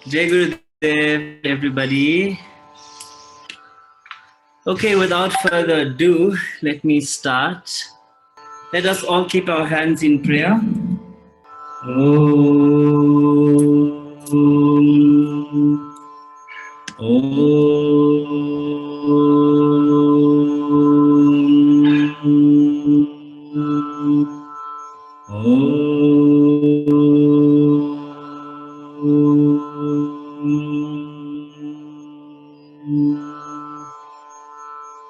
Jai Gurudev, everybody. Okay, without further ado, let me start. Let us all keep our hands in prayer. Om.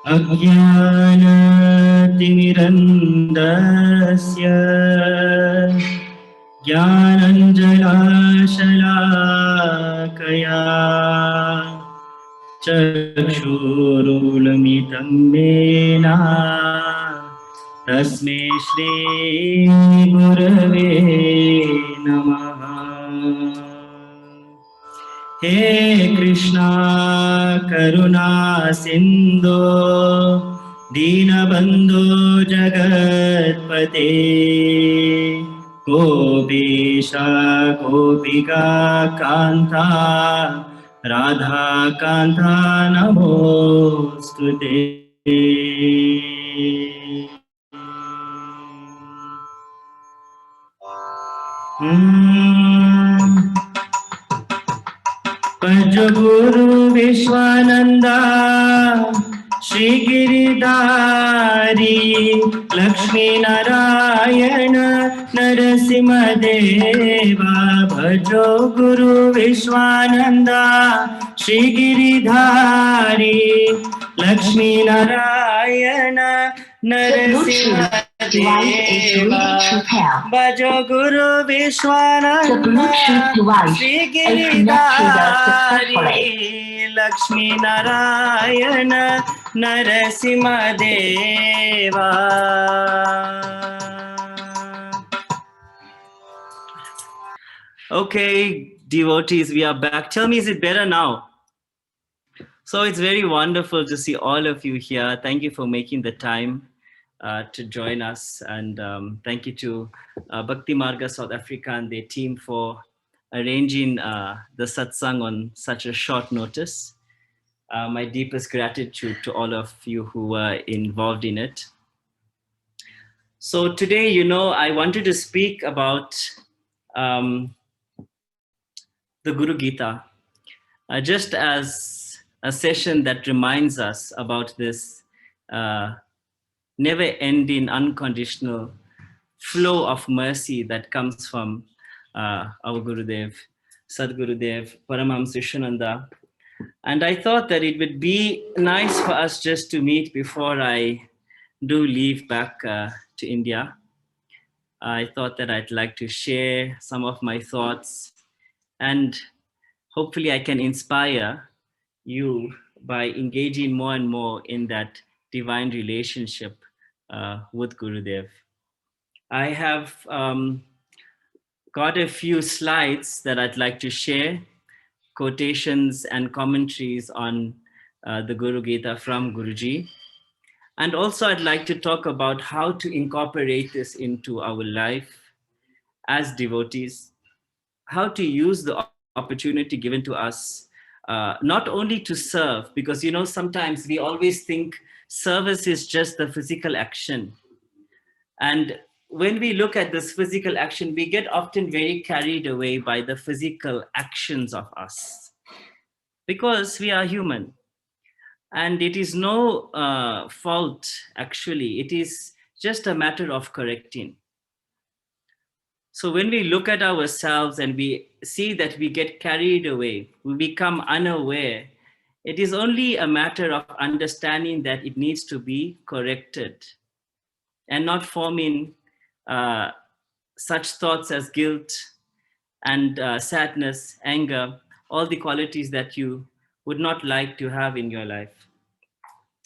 Ajnanatimirandasya Jnananjalashalaakaya Chakshurulamitam mena Tasmai Shri Gurave Namaha. He Krishna Karuna Sindhu Dinabandhu Jagatpate Gopesha Gopika Kanta Radha Kanta Namostute. Paja Guru Vishwananda Shri Giridhari Lakshmi Narayana Narasimha Deva Bhajo Guru Vishwananda Shri Giridhari Lakshmi Narayana Narasimha Deva Bhajo Guru Vishwananda Shri Giridhari Lakshmi Narayana Narasimha Deva. Okay, devotees, we are back. Tell me, is it better now? So it's very wonderful to see all of you here. Thank you for making the time to join us. And thank you to Bhakti Marga South Africa and their team for arranging the satsang on such a short notice. My deepest gratitude to all of you who were involved in it. So today, I wanted to speak about the Guru Gita, just as a session that reminds us about this never-ending, unconditional flow of mercy that comes from our Gurudev, Sadgurudev, Paramahamsa Viswananda. And I thought that it would be nice for us just to meet before I do leave back to India. I thought that I'd like to share some of my thoughts, and hopefully I can inspire you by engaging more and more in that divine relationship with Gurudev. I have got a few slides that I'd like to share, quotations and commentaries on the Guru Gita from Guruji. And also I'd like to talk about how to incorporate this into our life as devotees, how to use the opportunity given to us, not only to serve, because sometimes we always think service is just the physical action. And when we look at this physical action, we get often very carried away by the physical actions of us, because we are human. And it is no fault, actually. It is just a matter of correcting. So when we look at ourselves and we see that we get carried away, we become unaware, it is only a matter of understanding that it needs to be corrected and not forming such thoughts as guilt and sadness, anger, all the qualities that you would not like to have in your life.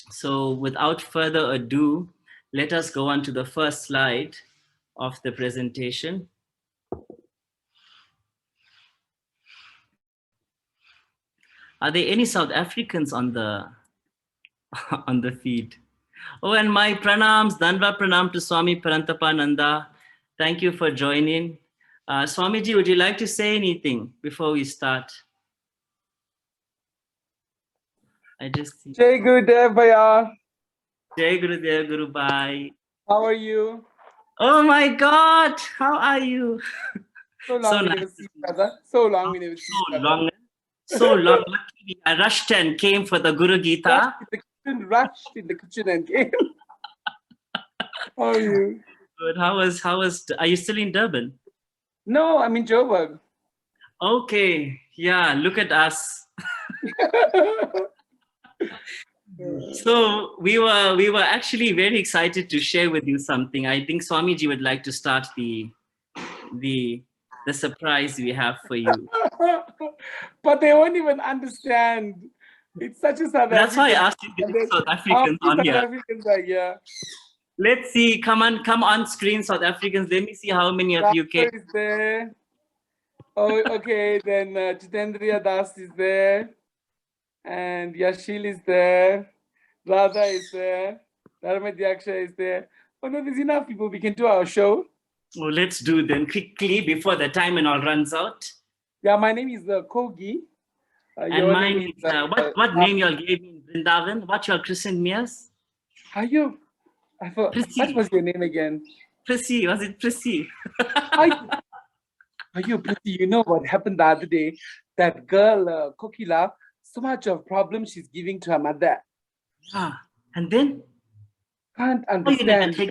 So without further ado, let us go on to the first slide of the presentation. Are there any South Africans on the feed? Oh, and my pranams, Danva pranam to Swami Parantapananda. Thank you for joining. Swamiji, would you like to say anything before we start? I just see. Jai Gurudev Bhaiya. Jai Gurudev, Guru Bhai. How are you? Oh my God, how are you? So long So we nice never to see see each other. So long we never see so each other. long, so long. Luckily, I rushed and came for the Guru Gita. Rushed in the kitchen and came. How are you? But are you still in Durban? No, I'm in Joburg. Okay, yeah, look at us. So we were actually very excited to share with you something. I think Swamiji would like to start the surprise we have for you. But they won't even understand. It's such a South That's why I African. asked you to get South How Africans many on South here. Africans are here? Let's see. Come on screen, South Africans. Let me see how many of you came. Is there? Oh, okay. Then Jitendriya Das is there, and Yashil is there. Radha is there. Dharmic is there. Oh no, there's enough people. We can do our show. Well, let's do then quickly before the time and all runs out. Yeah, my name is Kogi. And mine is what name y'all gave me in Vrindavan? What y'all christened me as? Are you? What was your name again? Prissy. Was it Prissy? Are you Prissy? You know what happened the other day? That girl, Kokila, so much of problems she's giving to her mother. Yeah. And then? Can't understand. She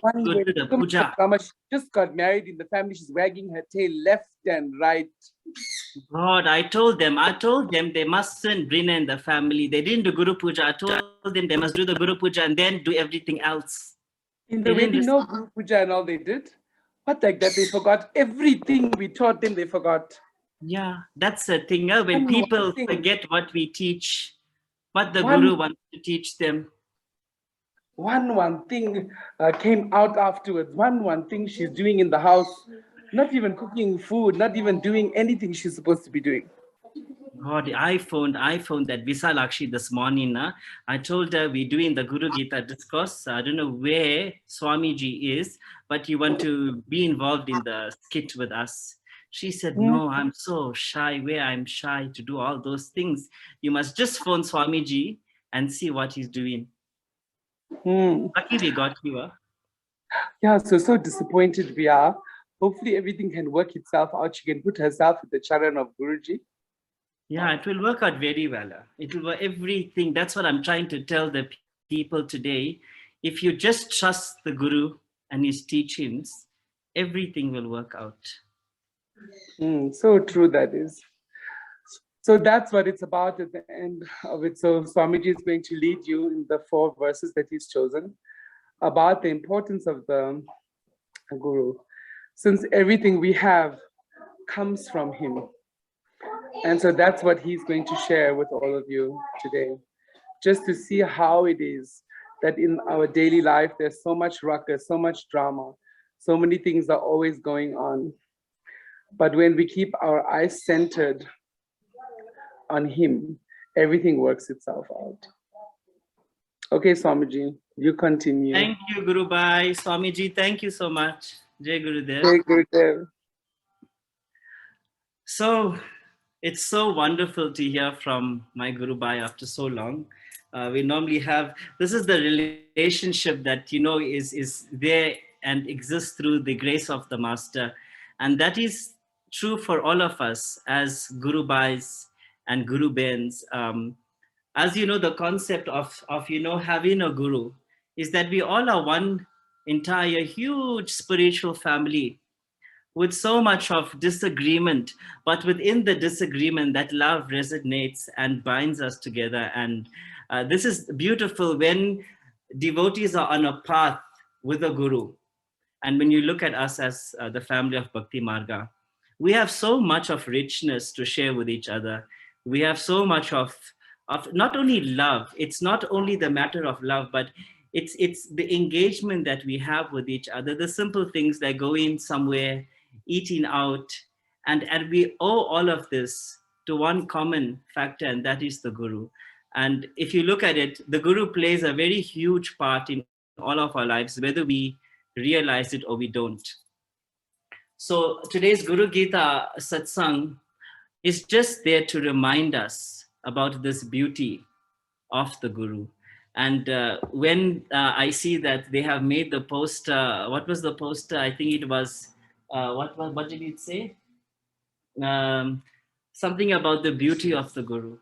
just got married in the family. She's wagging her tail left and right. God, I told them they mustn't bring in the family. They didn't do Guru Puja. I told them they must do the Guru Puja and then do everything else. In the wedding, no Guru Puja and all they did. What like that? They forgot everything we taught them. They forgot. Yeah, that's the thing. When people forget what we teach, what the Guru wants to teach them. One thing came out afterwards. One thing she's doing in the house, not even cooking food, not even doing anything she's supposed to be doing. God, I phoned that Visalakshi this morning. I told her we're doing the Guru Gita Discourse. I don't know where Swamiji is, but you want to be involved in the skit with us. She said, no, I'm so shy. I'm shy to do all those things. You must just phone Swamiji and see what he's doing. Lucky we got you. Yeah, so disappointed we are. Hopefully everything can work itself out. She can put herself in the charan of Guruji. Yeah, it will work out very well. It will work everything. That's what I'm trying to tell the people today. If you just trust the Guru and his teachings, everything will work out. So true that is. So that's what it's about at the end of it. So Swamiji is going to lead you in the 4 verses that he's chosen about the importance of the Guru, since everything we have comes from him. And so that's what he's going to share with all of you today, just to see how it is that in our daily life, there's so much ruckus, so much drama, so many things are always going on. But when we keep our eyes centered on him, everything works itself out. Okay, Swamiji, you continue. Thank you, Guru Bhai. Swamiji, thank you so much. Jai Gurudev. Jai Gurudev. So, it's so wonderful to hear from my Guru Bhai after so long. We normally have, this is the relationship that, is there and exists through the grace of the Master. And that is true for all of us as Guru Bhais and Guru Bens. As you know, the concept of having a Guru is that we all are one entire huge spiritual family with so much of disagreement, but within the disagreement, that love resonates and binds us together. And this is beautiful when devotees are on a path with a Guru. And when you look at us as the family of Bhakti Marga, we have so much of richness to share with each other. We have so much of not only love, it's not only the matter of love, but it's the engagement that we have with each other, the simple things like going somewhere, eating out, and we owe all of this to one common factor, and that is the Guru. And if you look at it, the Guru plays a very huge part in all of our lives, whether we realize it or we don't. So today's Guru Gita Satsang is just there to remind us about this beauty of the Guru. And when I see that they have made the poster, what was the poster? I think it was, what did it say? Um, Something about the beauty of the Guru.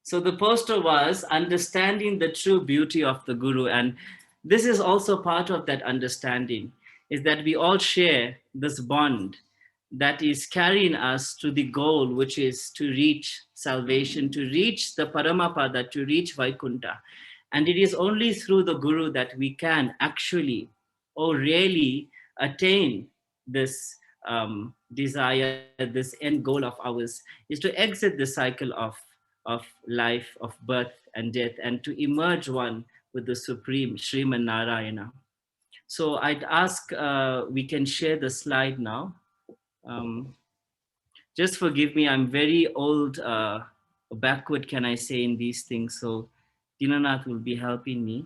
So the poster was understanding the true beauty of the Guru. And this is also part of that understanding, is that we all share this bond that is carrying us to the goal, which is to reach salvation, to reach the Paramapada, to reach Vaikuntha. And it is only through the Guru that we can actually or really attain this desire, this end goal of ours, is to exit the cycle of life, of birth and death, and to emerge one with the Supreme Sriman Narayana. So I'd ask, we can share the slide now. Just forgive me, I'm very old, backward can I say in these things, so Dinanath will be helping me.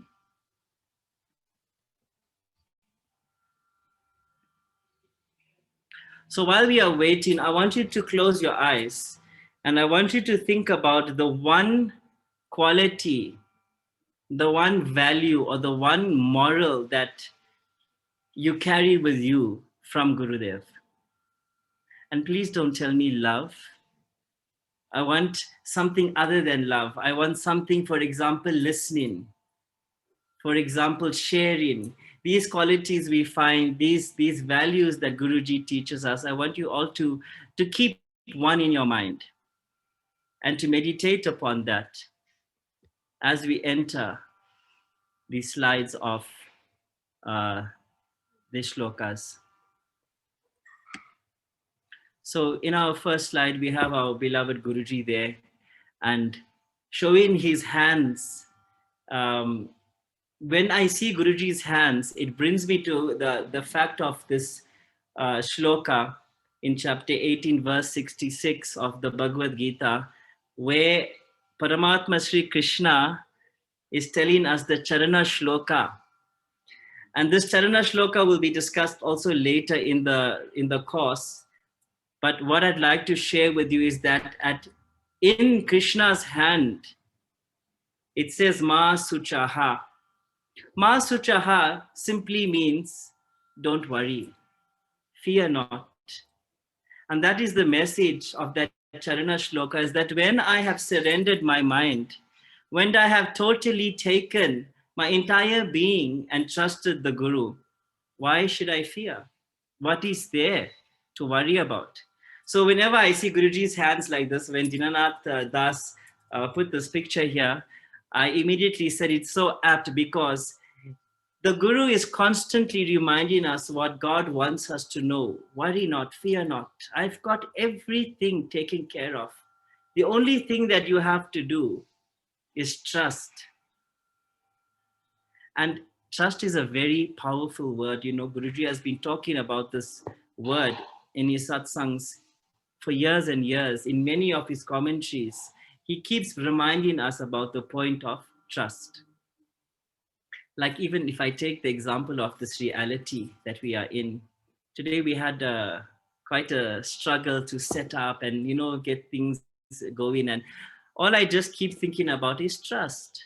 So while we are waiting, I want you to close your eyes and I want you to think about the one quality, the one value, or the one moral that you carry with you from Gurudev. And please don't tell me love. I want something other than love. I want something, for example, listening. For example, sharing. These qualities we find, these values that Guruji teaches us, I want you all to keep one in your mind and to meditate upon that as we enter the slides of the shlokas. So in our first slide, we have our beloved Guruji there and showing his hands. When I see Guruji's hands, it brings me to the fact of this shloka in chapter 18, verse 66 of the Bhagavad Gita, where Paramatma Sri Krishna is telling us the Charana shloka. And this Charana shloka will be discussed also later in the course. But what I'd like to share with you is that in Krishna's hand, it says Ma Suchaha. Ma Suchaha simply means don't worry, fear not. And that is the message of that Charana shloka, is that when I have surrendered my mind, when I have totally taken my entire being and trusted the Guru, why should I fear? What is there to worry about? So whenever I see Guruji's hands like this, when Dinanath Das put this picture here, I immediately said it's so apt because the Guru is constantly reminding us what God wants us to know. Worry not, fear not. I've got everything taken care of. The only thing that you have to do is trust. And trust is a very powerful word. You know, Guruji has been talking about this word in his satsangs for years and years. In many of his commentaries, he keeps reminding us about the point of trust. Like even if I take the example of this reality that we are in, today we had quite a struggle to set up and, you know, get things going. And all I just keep thinking about is trust.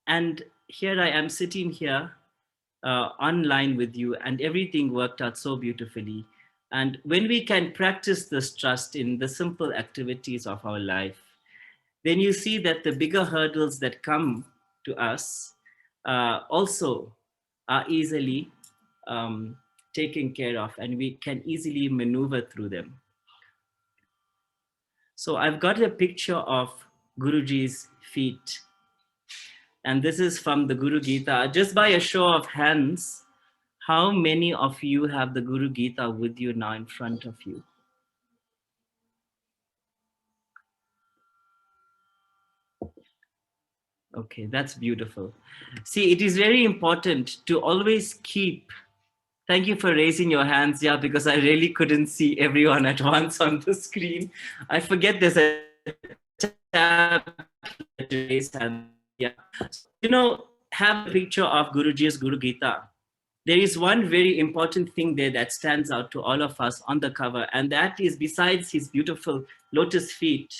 And here I am sitting here online with you and everything worked out so beautifully. And when we can practice this trust in the simple activities of our life, then you see that the bigger hurdles that come to us also are easily taken care of and we can easily maneuver through them. So I've got a picture of Guruji's feet. And this is from the Guru Gita. Just by a show of hands, how many of you have the Guru Gita with you now in front of you? Okay, that's beautiful. See, it is very important to always keep. Thank you for raising your hands, yeah, because I really couldn't see everyone at once on the screen. I forget there's a tab to raise hands. Yeah. So, you know, have a picture of Guruji's Guru Gita there is one very important thing there that stands out to all of us on the cover, and that is, besides his beautiful lotus feet,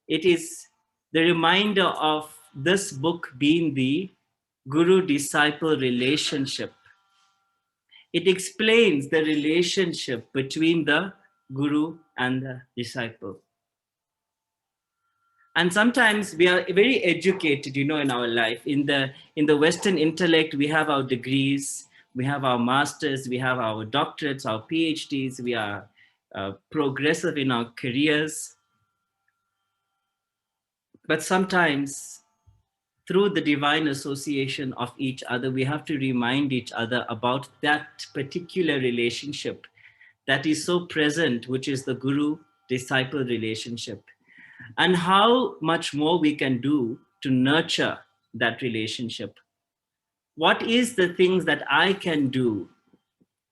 it is the reminder of this book being the guru-disciple relationship. It explains the relationship between the guru and the disciple. And sometimes we are very educated, in our life. In the Western intellect, we have our degrees, we have our masters, we have our doctorates, our PhDs, we are progressive in our careers. But sometimes, through the divine association of each other, we have to remind each other about that particular relationship that is so present, which is the guru-disciple relationship, and how much more we can do to nurture that relationship. What is the things that I can do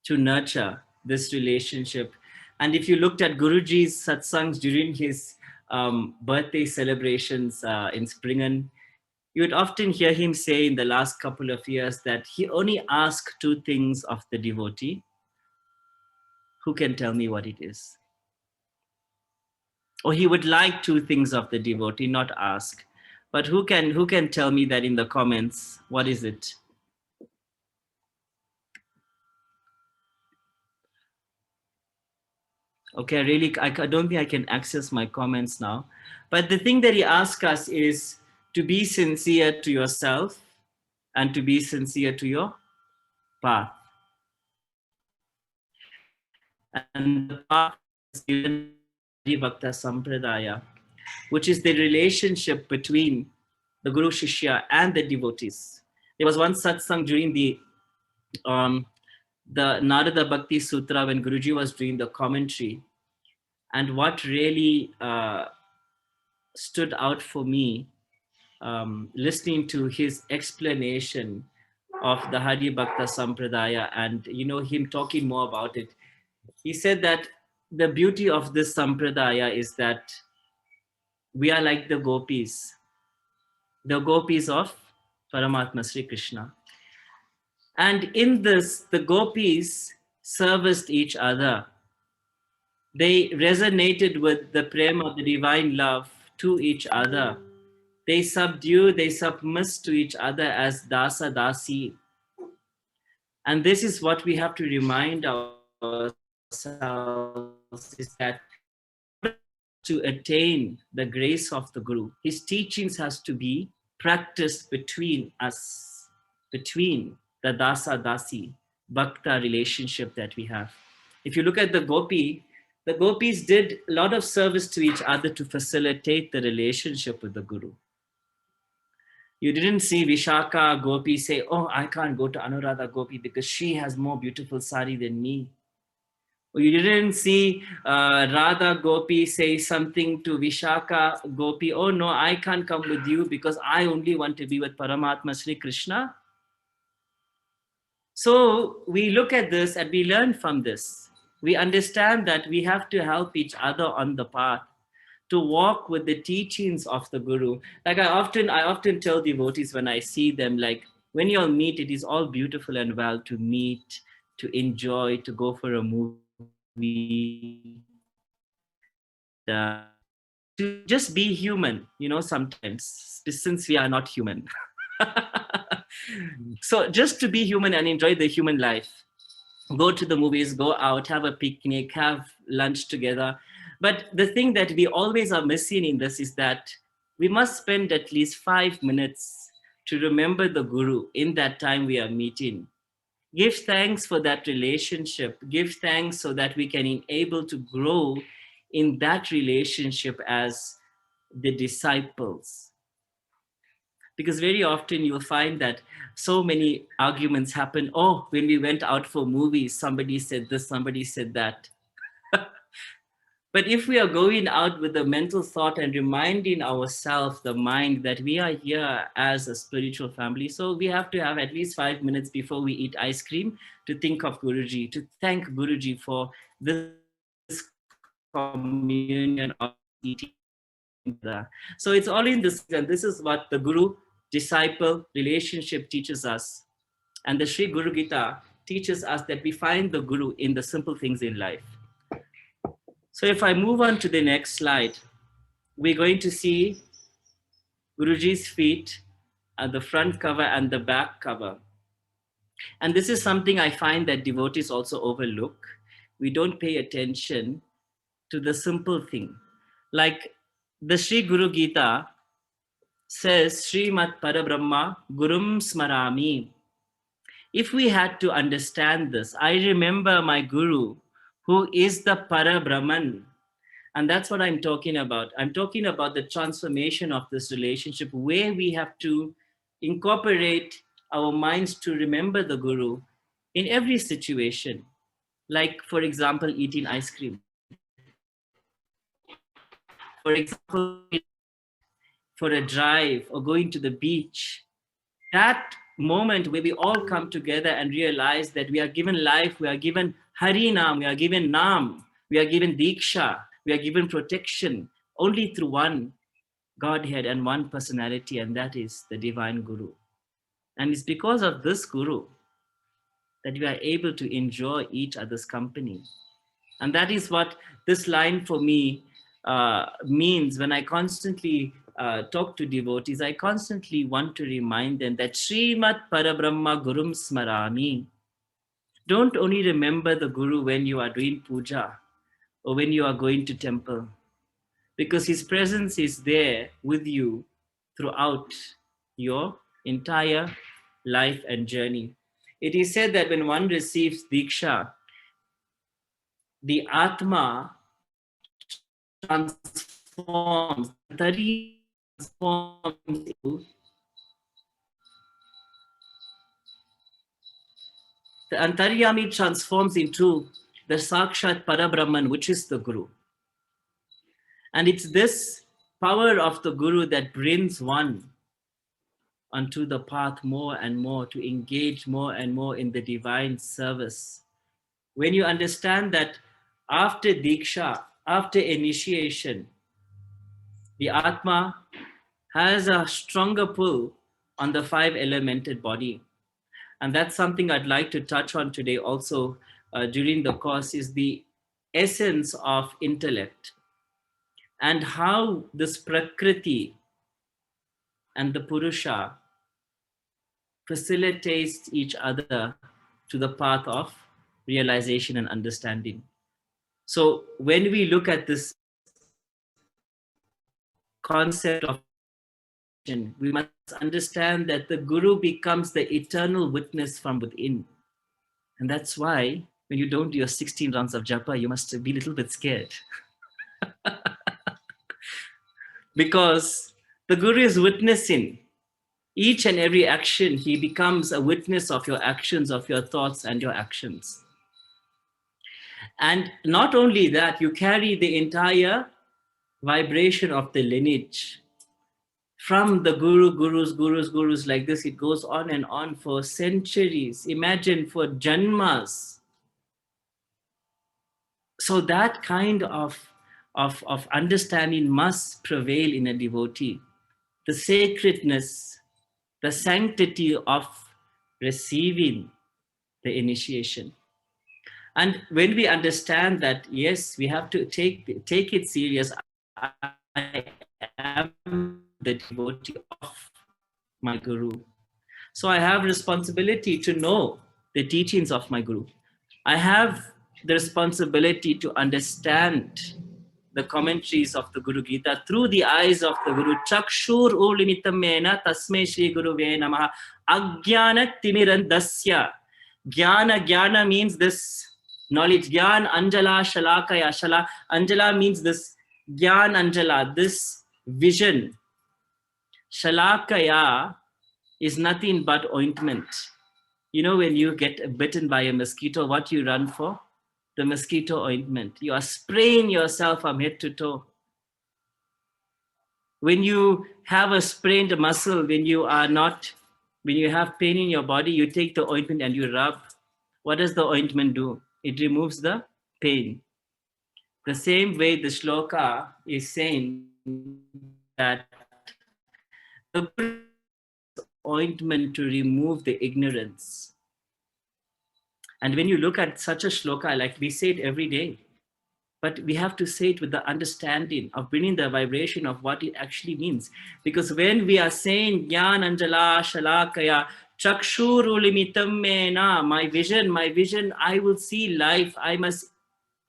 to nurture this relationship? And if you looked at Guruji's satsangs during his birthday celebrations in Springen, you would often hear him say in the last couple of years that he only asked two things of the devotee: who can tell me what it is? Or he would like two things of the devotee, not ask, but who can tell me that in the comments? What is it? Okay, I don't think I can access my comments now. But the thing that he asks us is to be sincere to yourself and to be sincere to your path. And the path is given Bhakta Sampradaya, which is the relationship between the Guru Shishya and the devotees. There was one satsang during the Narada Bhakti Sutra when Guruji was doing the commentary. And what really stood out for me, listening to his explanation of the Hari Bhakta Sampradaya and him talking more about it, he said that the beauty of this Sampradaya is that we are like the gopis of Paramatma Sri Krishna. And in this, the gopis serviced each other. They resonated with the prema, the divine love to each other. They subdue, they submiss to each other as dasa, dasi. And this is what we have to remind ourselves, is that to attain the grace of the Guru, his teachings has to be practiced between us, between the dasa, dasi, bhakta relationship that we have. If you look at the gopis did a lot of service to each other to facilitate the relationship with the Guru. You didn't see Vishaka Gopi say, oh, I can't go to Anuradha Gopi because she has more beautiful sari than me. Or you didn't see Radha Gopi say something to Vishaka Gopi, oh no, I can't come with you because I only want to be with Paramatma Sri Krishna. So we look at this and we learn from this. We understand that we have to help each other on the path, to walk with the teachings of the Guru. Like I often tell devotees when I see them, like, when you all meet, it is all beautiful and well to meet, to enjoy, to go for a movie, to just be human, sometimes, since we are not human. So just to be human and enjoy the human life. Go to the movies, go out, have a picnic, have lunch together. But the thing that we always are missing in this is that we must spend at least 5 minutes to remember the Guru in that time we are meeting. Give thanks for that relationship. Give thanks so that we can be able to grow in that relationship as the disciples. Because very often you'll find that so many arguments happen. Oh, when we went out for movies, somebody said this, somebody said that. But if we are going out with the mental thought and reminding ourselves, the mind, that we are here as a spiritual family, so we have to have at least 5 minutes before we eat ice cream to think of Guruji, to thank Guruji for this communion of eating. So it's all in this, and this is what the Guru-disciple relationship teaches us. And the Sri Guru Gita teaches us that we find the Guru in the simple things in life. So if I move on to the next slide, we're going to see Guruji's feet at the front cover and the back cover. And this is something I find that devotees also overlook. We don't pay attention to the simple thing. Like the Sri Guru Gita says, Srimat Parabrahma Gurum Smarami. If we had to understand this, I remember my Guru, who is the Parabrahman. And that's what I'm talking about. I'm talking about the transformation of this relationship where we have to incorporate our minds to remember the Guru in every situation. Like, for example, eating ice cream. For example, for a drive or going to the beach. That moment where we all come together and realize that we are given life, we are given Harinam, we are given Nam, we are given Diksha, we are given protection only through one Godhead and one personality, and that is the Divine Guru. And it's because of this Guru that we are able to enjoy each other's company. And that is what this line for me means when I constantly talk to devotees. I constantly want to remind them that Srimat Parabrahma Gurum Smarami. Don't only remember the Guru when you are doing puja or when you are going to temple, because his presence is there with you throughout your entire life and journey. It is said that when one receives Diksha, the Atma transforms, the Antaryami transforms into the Sakshat Parabrahman, which is the Guru. And it's this power of the Guru that brings one onto the path more and more, to engage more and more in the divine service. When you understand that after Diksha, after initiation, the Atma has a stronger pull on the five elemented body. And that's something I'd like to touch on today also during the course, is the essence of intellect and how this Prakriti and the Purusha facilitates each other to the path of realization and understanding. So when we look at this concept of, we must understand that the Guru becomes the eternal witness from within. And that's why when you don't do your 16 rounds of Japa, you must be a little bit scared. Because the Guru is witnessing each and every action. He becomes a witness of your actions, of your thoughts and your actions. And not only that, you carry the entire vibration of the lineage from the gurus, like this. It goes on and on for centuries. Imagine, for janmas. So that kind of understanding must prevail in a devotee. The sacredness, the sanctity of receiving the initiation. And when we understand that, yes, we have to take it serious. I am the devotee of my Guru. So I have responsibility to know the teachings of my Guru. I have the responsibility to understand the commentaries of the Guru Gita through the eyes of the Guru. Chakshur ulimitamena tasme Shri Guruve namaha ajnana timirandasya. Jnana means this knowledge. Jnana anjala shalakaya. Anjala means this Jnana anjala, this vision. Shalakaya is nothing but ointment. You know, when you get bitten by a mosquito, what you run for? The mosquito ointment. You are spraying yourself from head to toe. When you have a sprained muscle, when you have pain in your body, you take the ointment and you rub. What does the ointment do? It removes the pain. The same way the shloka is saying that the ointment to remove the ignorance. And when you look at such a shloka, like we say it every day, but we have to say it with the understanding of bringing the vibration of what it actually means. Because when we are saying Gyan Anjala Shalakaya Chakshurulimitam Mena, my vision, I will see life. I must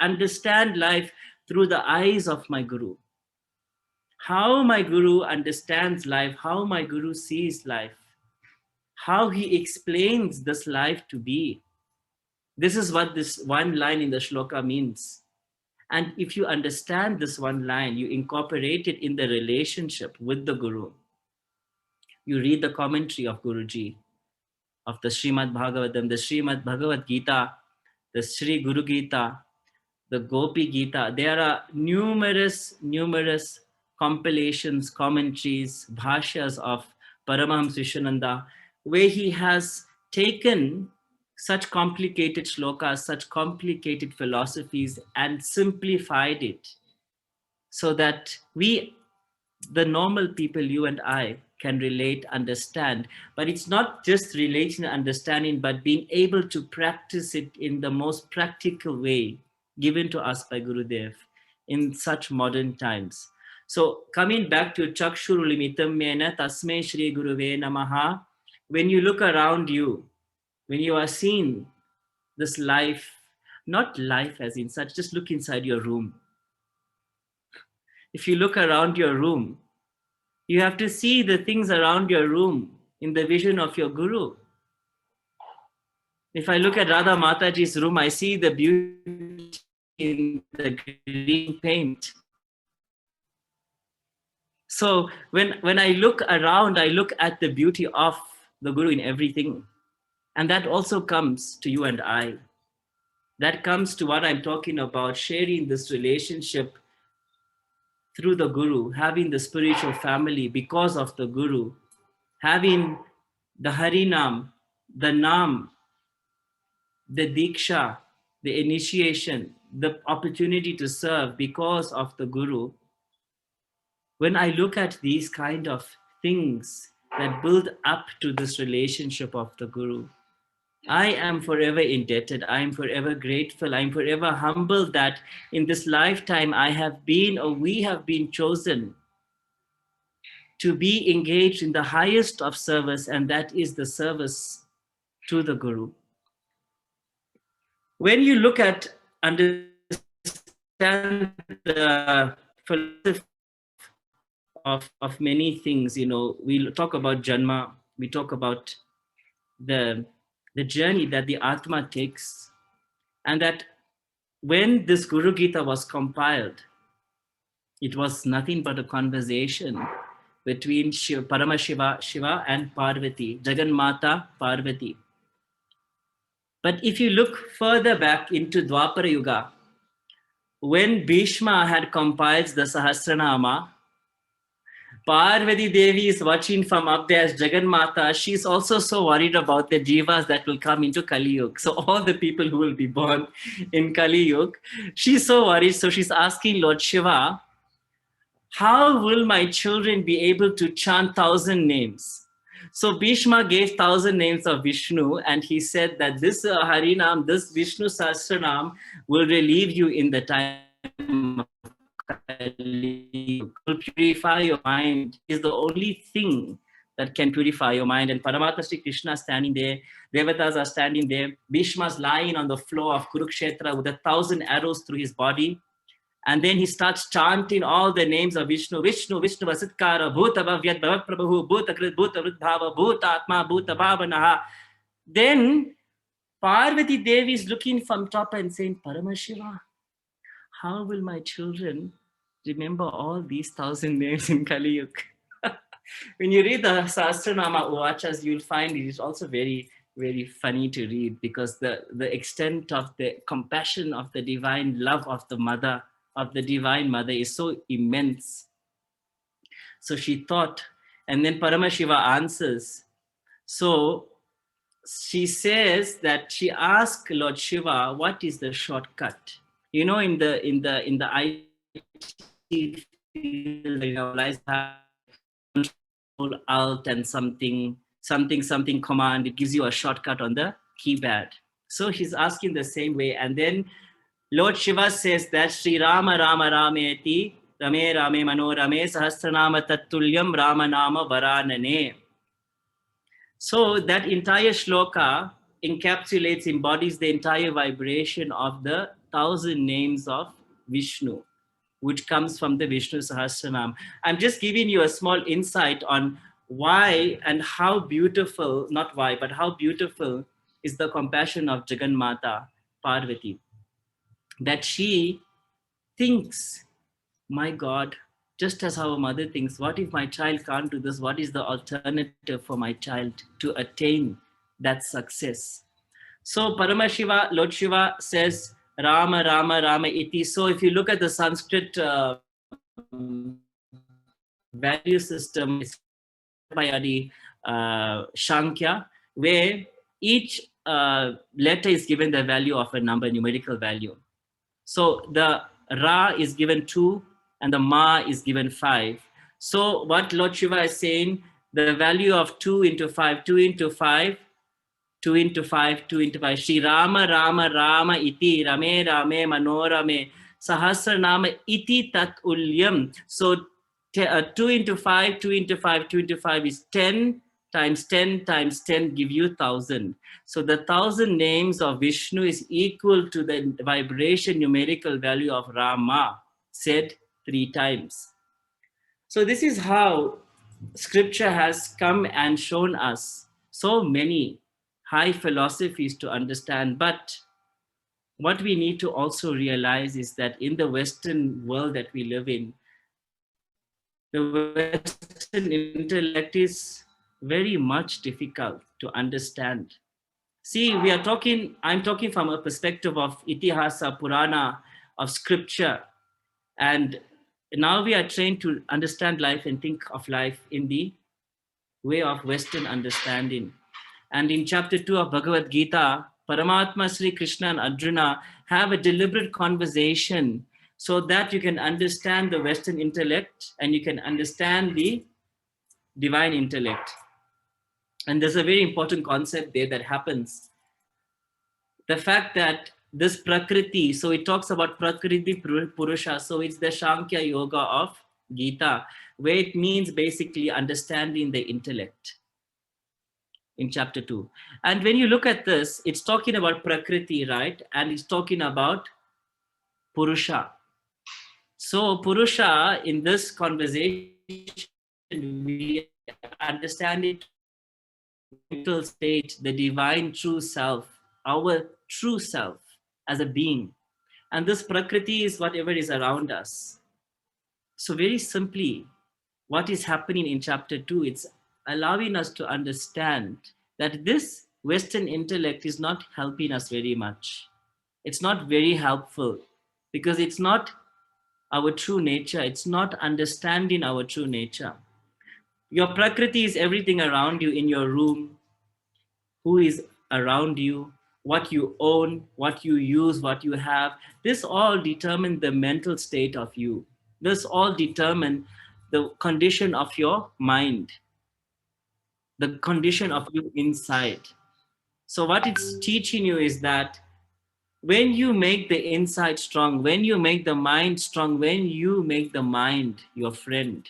understand life through the eyes of my Guru. How my Guru understands life, how my Guru sees life, how he explains this life to be. This is what this one line in the shloka means. And if you understand this one line, you incorporate it in the relationship with the Guru. You read the commentary of Guruji, of the Srimad Bhagavatam, the Srimad Bhagavad Gita, the Sri Guru Gita, the Gopi Gita. There are numerous compilations, commentaries, bhashyas of Paramahamsa Viswananda, where he has taken such complicated shlokas, such complicated philosophies, and simplified it so that we, the normal people, you and I, can relate, understand. But it's not just relation and understanding, but being able to practice it in the most practical way given to us by Gurudev in such modern times. So coming back to Chakshurulimitam Mena Tasme Shri Guruve Namaha, when you look around you, when you are seeing this life, not life as in such, just look inside your room. If you look around your room, you have to see the things around your room in the vision of your Guru. If I look at Radha Mataji's room, I see the beauty in the green paint. So when I look around, I look at the beauty of the Guru in everything. And that also comes to you and I. That comes to what I'm talking about, sharing this relationship through the Guru, having the spiritual family because of the Guru, having the Harinam, the Nam, the Diksha, the initiation, the opportunity to serve because of the Guru. When I look at these kind of things that build up to this relationship of the Guru, I am forever indebted. I am forever grateful. I am forever humbled that in this lifetime I have been, or we have been chosen to be engaged in the highest of service, and that is the service to the Guru. When you look at, understand the philosophy of many things, you know, we talk about Janma, we talk about the journey that the Atma takes, and that when this Guru Gita was compiled, it was nothing but a conversation between Shiva and Parvati, Jagan Mata Parvati. But if you look further back into Dwapara Yuga, when Bhishma had compiled the Sahasranama, Parvati Devi is watching from up there as Jagan Mata. She's also so worried about the jivas that will come into Kali Yuga. So all the people who will be born in Kali Yuga, she's so worried. So she's asking Lord Shiva, how will my children be able to chant 1,000 names? So Bhishma gave 1,000 names of Vishnu, and he said that this Harinam, this Vishnu Sahasranam will relieve you in the time of Kali Yuga. Will purify your mind is the only thing that can purify your mind. And Paramatma Sri Krishna standing there, Devatas are standing there, Bhishma's lying on the floor of Kurukshetra with 1,000 arrows through his body. And then he starts chanting all the names of Vishnu, Vishnu, Vishnu, Vasitkara, Bhuta Bhavyat, Bhavaprabhu, Bhuta Krit, Bhuta Vridbhava, Bhuta Atma, Bhuta Bhavanaha. Then Parvati Devi is looking from top and saying, Paramashiva, how will my children remember all these 1,000 names in Kali Yuga? When you read the Sahasranama Uvachas, you'll find it is also very, very funny to read, because the extent of the compassion of the divine love of the mother, of the divine mother, is so immense. So she thought, and then Paramashiva answers. So she says that she asked Lord Shiva, what is the shortcut? You know, in the IT field, you know, like Control Alt and something command, it gives you a shortcut on the keypad. So he's asking the same way. And then Lord Shiva says that Sri Rama Rama Rameti Rame Rame Manorame Sahasranama Tattulyam Rama Nama Varanane. So that entire shloka encapsulates, embodies the entire vibration of the 1,000 names of Vishnu, which comes from the Vishnu Sahasranam. I'm just giving you a small insight on why and how beautiful, not why, but how beautiful is the compassion of Jagannatha Parvati. That she thinks, my God, just as our mother thinks, what if my child can't do this? What is the alternative for my child to attain that success? So Paramashiva, Lord Shiva says, Rama, Rama, Rama iti. So if you look at the Sanskrit value system, it's by the Shankya, where each letter is given the value of a number, numerical value. So the Ra is given 2 and the Ma is given 5. So what Lord Shiva is saying, the value of 2 into 5, 2 into 5, 2 into 5, 2 into 5. Shri Rama Rama Rama iti Rame Rame Manorame Sahasranama iti tat ulyam. So 2 into 5, 2 into 5, 2 into 5 is 10 times 10 times 10 give you 1,000. So the 1,000 names of Vishnu is equal to the vibration numerical value of Rama, said 3 times. So this is how scripture has come and shown us so many high philosophies to understand. But what we need to also realize is that in the Western world that we live in, the Western intellect is very much difficult to understand. See, I'm talking from a perspective of Itihasa, Purana, of scripture. And now we are trained to understand life and think of life in the way of Western understanding. And in chapter 2 of Bhagavad Gita, Paramatma, Sri Krishna and Arjuna have a deliberate conversation so that you can understand the Western intellect and you can understand the divine intellect. And there's a very important concept there that happens. The fact that this Prakriti, so it talks about Prakriti Purusha, so it's the Shankya Yoga of Gita, where it means basically understanding the intellect in chapter 2. And when you look at this, it's talking about Prakriti, right? And it's talking about Purusha. So Purusha, in this conversation, we understand it mental state, the divine true self, our true self as a being. And this Prakriti is whatever is around us. So very simply, what is happening in chapter 2, it's allowing us to understand that this Western intellect is not helping us very much. It's not very helpful because it's not our true nature. It's not understanding our true nature. Your Prakriti is everything around you in your room, who is around you, what you own, what you use, what you have. This all determine the mental state of you. This all determine the condition of your mind, the condition of you inside. So what it's teaching you is that when you make the inside strong, when you make the mind strong, when you make the mind your friend,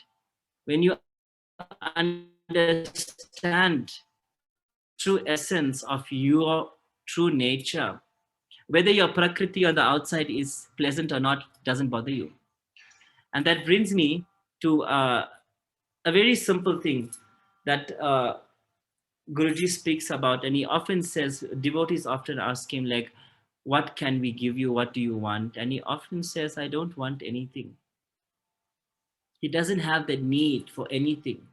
when you understand true essence of your true nature, whether your Prakriti on the outside is pleasant or not, doesn't bother you. And that brings me to a very simple thing that Guruji speaks about, and he often says, devotees often ask him like, what can we give you? What do you want? And he often says, I don't want anything. He doesn't have the need for anything.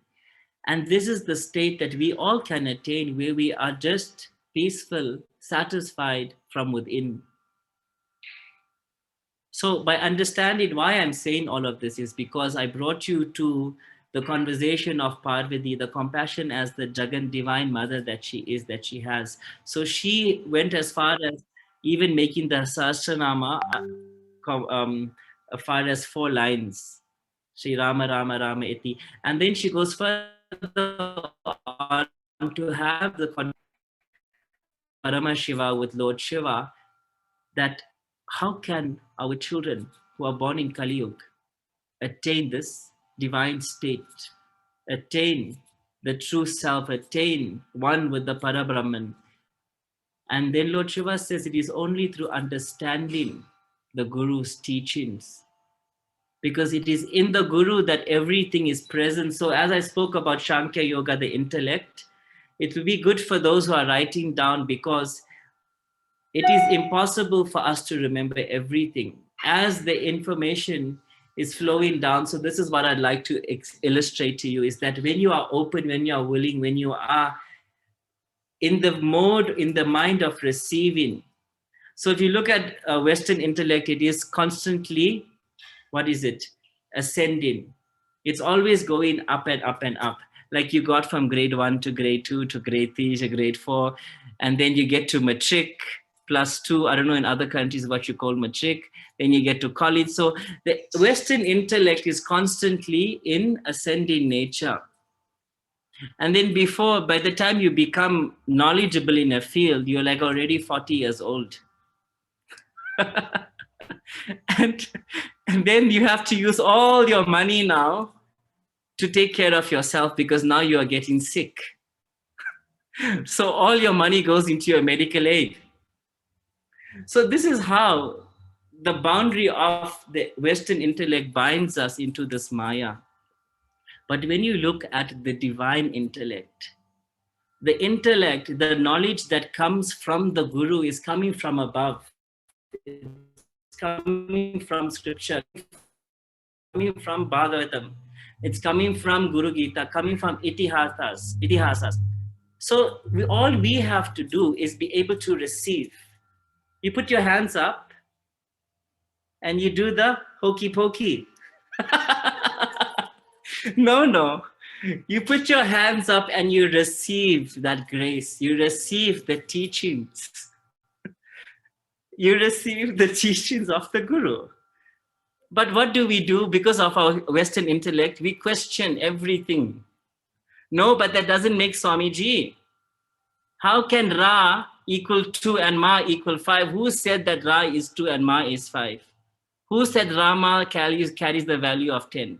And this is the state that we all can attain, where we are just peaceful, satisfied from within. So by understanding why I'm saying all of this is because I brought you to the conversation of Parvati, the compassion as the Jagan divine mother that she is, that she has. So she went as far as even making the Sahasranama as far as 4 lines. Sri Rama Rama Rama iti. And then she goes further on to have the Paramashiva, with Lord Shiva, that how can our children who are born in Kali Yuga attain this divine state, attain the true self, attain one with the Parabrahman? And then Lord Shiva says it is only through understanding the Guru's teachings, because it is in the Guru that everything is present. So as I spoke about Shankya Yoga, the intellect, it will be good for those who are writing down, because it is impossible for us to remember everything as the information is flowing down. So this is what I'd like to illustrate to you, is that when you are open, when you are willing, when you are in the mode, in the mind of receiving. So if you look at Western intellect, it is constantly, what is it? Ascending. It's always going up and up and up. Like you got from grade 1 to grade 2 to grade 3 to grade 4. And then you get to matric +2. I don't know in other countries what you call matric. Then you get to college. So the Western intellect is constantly in ascending nature. And then by the time you become knowledgeable in a field, you're like already 40 years old. and then you have to use all your money now to take care of yourself, because now you are getting sick. So all your money goes into your medical aid. So this is how the boundary of the Western intellect binds us into this Maya. But when you look at the divine intellect, the knowledge that comes from the Guru is coming from above. It's coming from scripture, coming from Bhagavatam. It's coming from Guru Gita, coming from itihasas. So all we have to do is be able to receive. You put your hands up and you do the hokey pokey. No. You put your hands up and you receive that grace. You receive the teachings. You receive the teachings of the Guru. But what do we do? Because of our Western intellect, we question everything. No, but that doesn't make Swamiji. How can Ra equal 2 and Ma equal 5? Who said that Ra is 2 and Ma is 5? Who said Rama carries the value of 10?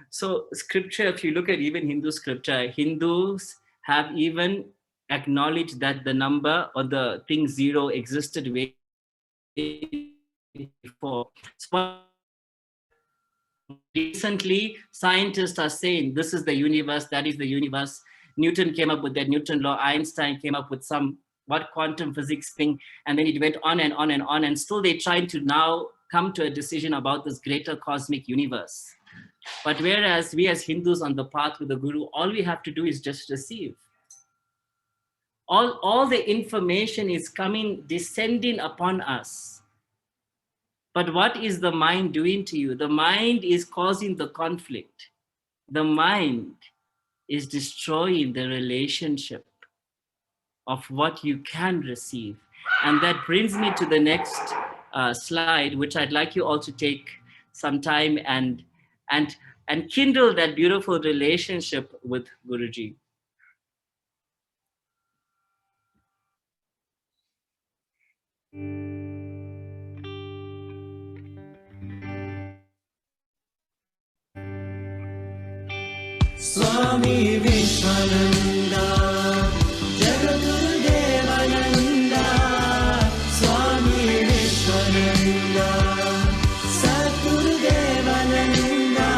So scripture, if you look at even Hindu scripture, Hindus have even acknowledged that the number or the thing 0 existed way before. So recently, scientists are saying this is the universe, that is the universe. Newton came up with that Newton law, Einstein came up with some quantum physics thing, and then it went on and on and on, and still they're trying to now come to a decision about this greater cosmic universe. But whereas we as Hindus on the path with the Guru, all we have to do is just receive. All the information is descending upon us. But what is the mind doing to you? The mind is causing the conflict. The mind is destroying the relationship of what you can receive. And that brings me to the next slide, which I'd like you all to take some time and kindle that beautiful relationship with Guruji. Swami VishwaRanga Gurudevananda, Swami VishwaRanga Gurudevananda,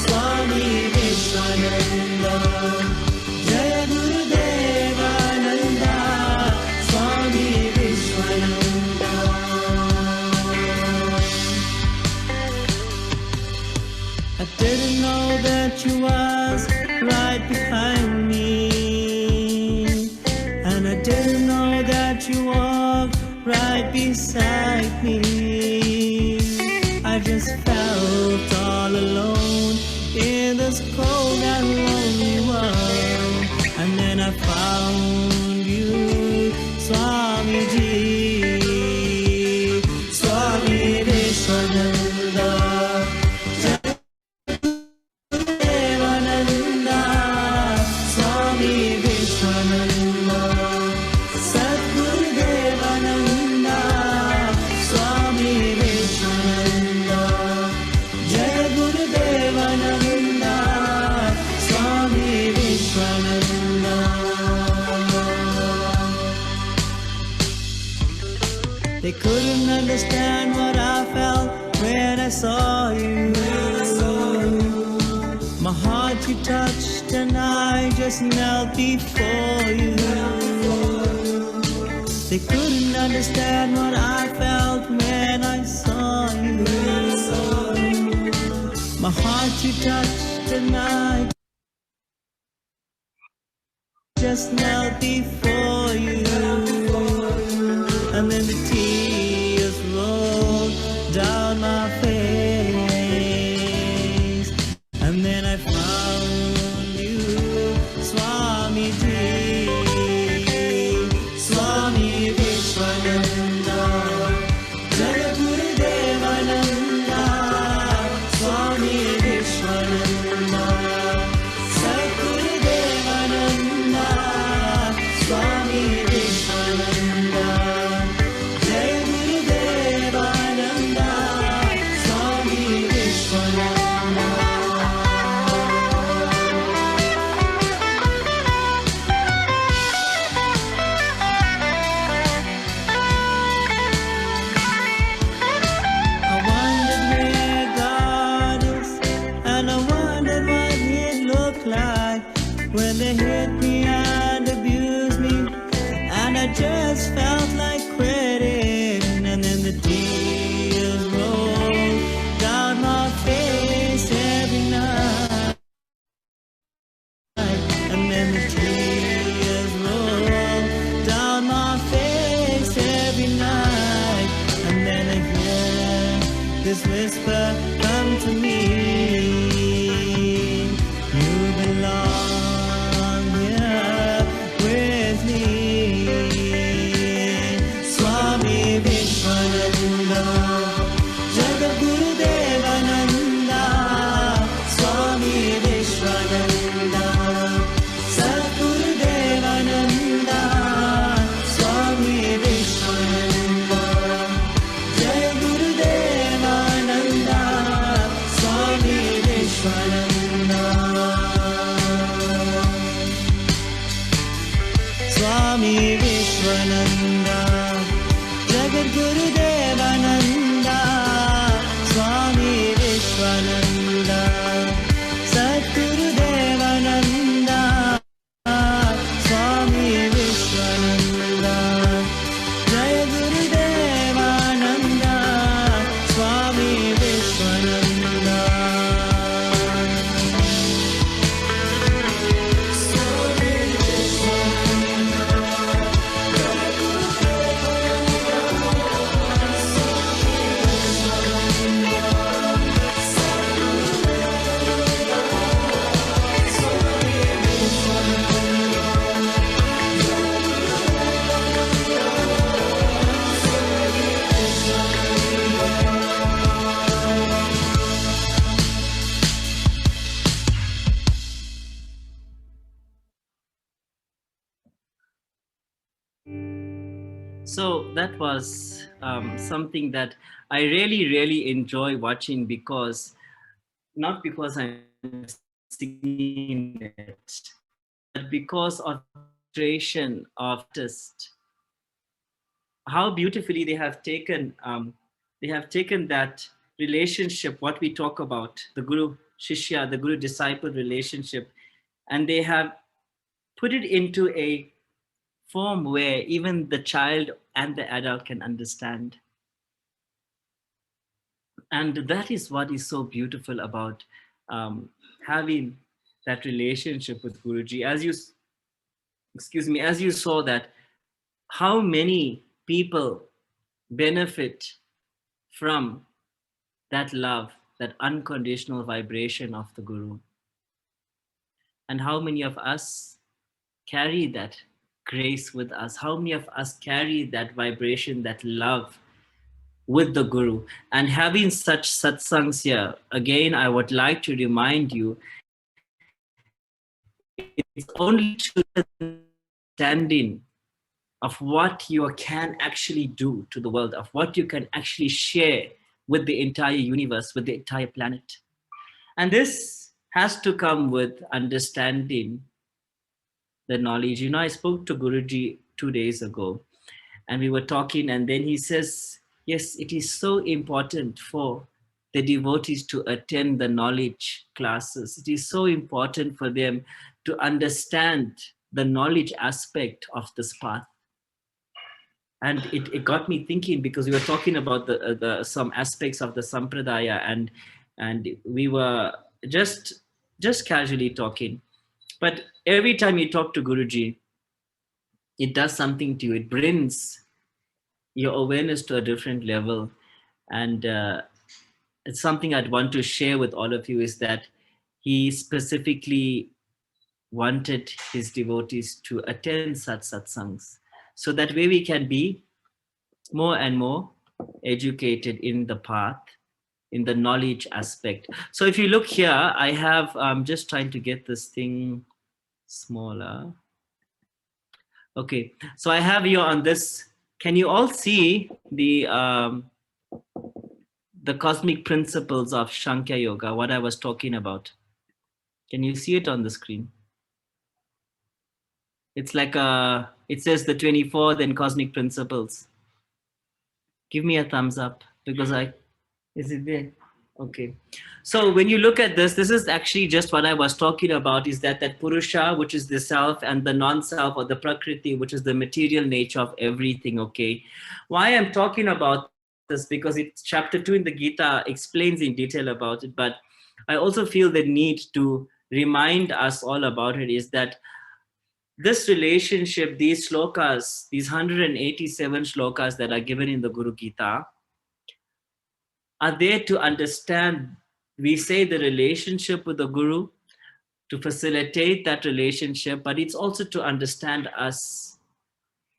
Swami VishwaRanga, Jaya Gurudevananda, Swami VishwaRanga. I didn't know that you was right behind me, and I didn't know that you walked right beside me. I just felt all alone in this cold and lonely world, and then I found you, Swamiji, Swami VishwaRanga. couldn't understand what I felt when I saw you. My heart you touched and I just knelt before you. They couldn't understand what I felt when I saw you. My heart you touched and I just knelt before you. And then the tears rolled down my face. And then I found you, Swami Swami VishwaRanga Gurudevananda, Swami VishwaRanga Gurudevananda, Swami VishwaRanga, Jaya Gurudevananda, Swami VishwaRanga. I wondered where God is, and I wondered what He'd look like when they hit me and abused me, and I just felt like quitting. And then the tears rolled down my face every night. And then the tears rolled down my face every night. And then I hear this whisper come to me. You belong here with me. Swami VishwaRanga Jagadguru Devananda, Swami VishwaRanga Sadguru Devananda, Swami VishwaRanga Jaya Guru Devananda, Swami VishwaRanga. Swami VishwaRanga Jagadguru Devananda, Swami VishwaRanga Sadguru Devananda, Swami VishwaRanga Jaya Guru Devananda, Swami VishwaRanga. So that was something that I really enjoy watching, because not because I'm singing it, but because of the illustration of just how beautifully they have taken that relationship, what we talk about, the Guru Shishya, the Guru disciple relationship, and they have put it into a form where even the child and the adult can understand. And that is what is so beautiful about having that relationship with Guruji. As you saw that, how many people benefit from that love, that unconditional vibration of the Guru. And how many of us carry that grace with us? How many of us carry that vibration, that love with the Guru? And having such satsangs here, again, I would like to remind you, it's only to the understanding of what you can actually do to the world, of what you can actually share with the entire universe, with the entire planet. And this has to come with understanding the knowledge. I spoke to Guruji 2 days ago, and we were talking, and then he says, yes, it is so important for the devotees to attend the knowledge classes. It is so important for them to understand the knowledge aspect of this path. And it got me thinking, because we were talking about the some aspects of the sampradaya, and we were just casually talking. But every time you talk to Guruji, it does something to you. It brings your awareness to a different level. And it's something I'd want to share with all of you, is that he specifically wanted his devotees to attend such satsangs, so that way we can be more and more educated in the path, in the knowledge aspect. So if you look here, I have, I'm just trying to get this thing smaller. Okay, so I have you on this. Can you all see the cosmic principles of Sankhya Yoga, what I was talking about? Can you see it on the screen? It's like it says the 24 then cosmic principles. Give me a thumbs up, because is it there? Okay. So when you look at this, this is actually just what I was talking about, is that Purusha, which is the self, and the non-self, or the Prakriti, which is the material nature of everything, okay? Why I'm talking about this, because it's chapter 2 in the Gita explains in detail about it, but I also feel the need to remind us all about it, is that this relationship, these shlokas, these 187 shlokas that are given in the Guru Gita, are there to understand, we say, the relationship with the Guru, to facilitate that relationship, but it's also to understand us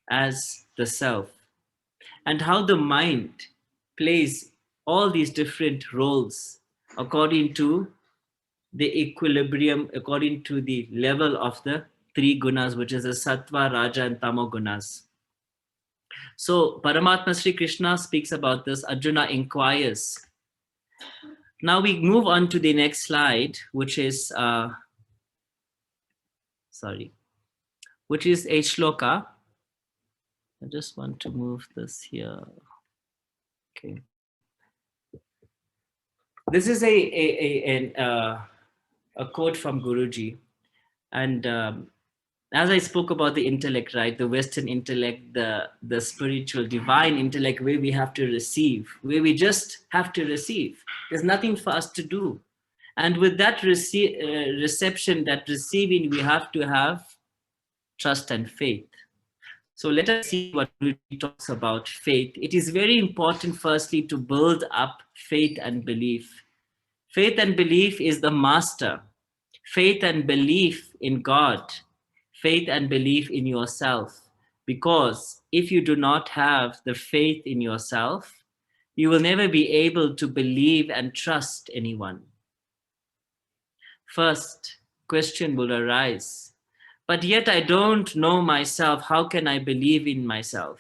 as the self, and how the mind plays all these different roles according to the equilibrium, according to the level of the three gunas, which is the sattva, raja, and tamo gunas. So Paramatma Sri Krishna speaks about this. Arjuna inquires. Now we move on to the next slide, which is which is a shloka. I just want to move this here. Okay. This is a quote from Guruji, and as I spoke about the intellect, right, the Western intellect, the spiritual, divine intellect, where we have to receive, where we just have to receive. There's nothing for us to do. And with that reception, that receiving, we have to have trust and faith. So let us see what Guruji talks about faith. It is very important, firstly, to build up faith and belief. Faith and belief is the master. Faith and belief in God. Faith and belief in yourself. Because if you do not have the faith in yourself, you will never be able to believe and trust anyone. First question will arise, but yet I don't know myself. How can I believe in myself?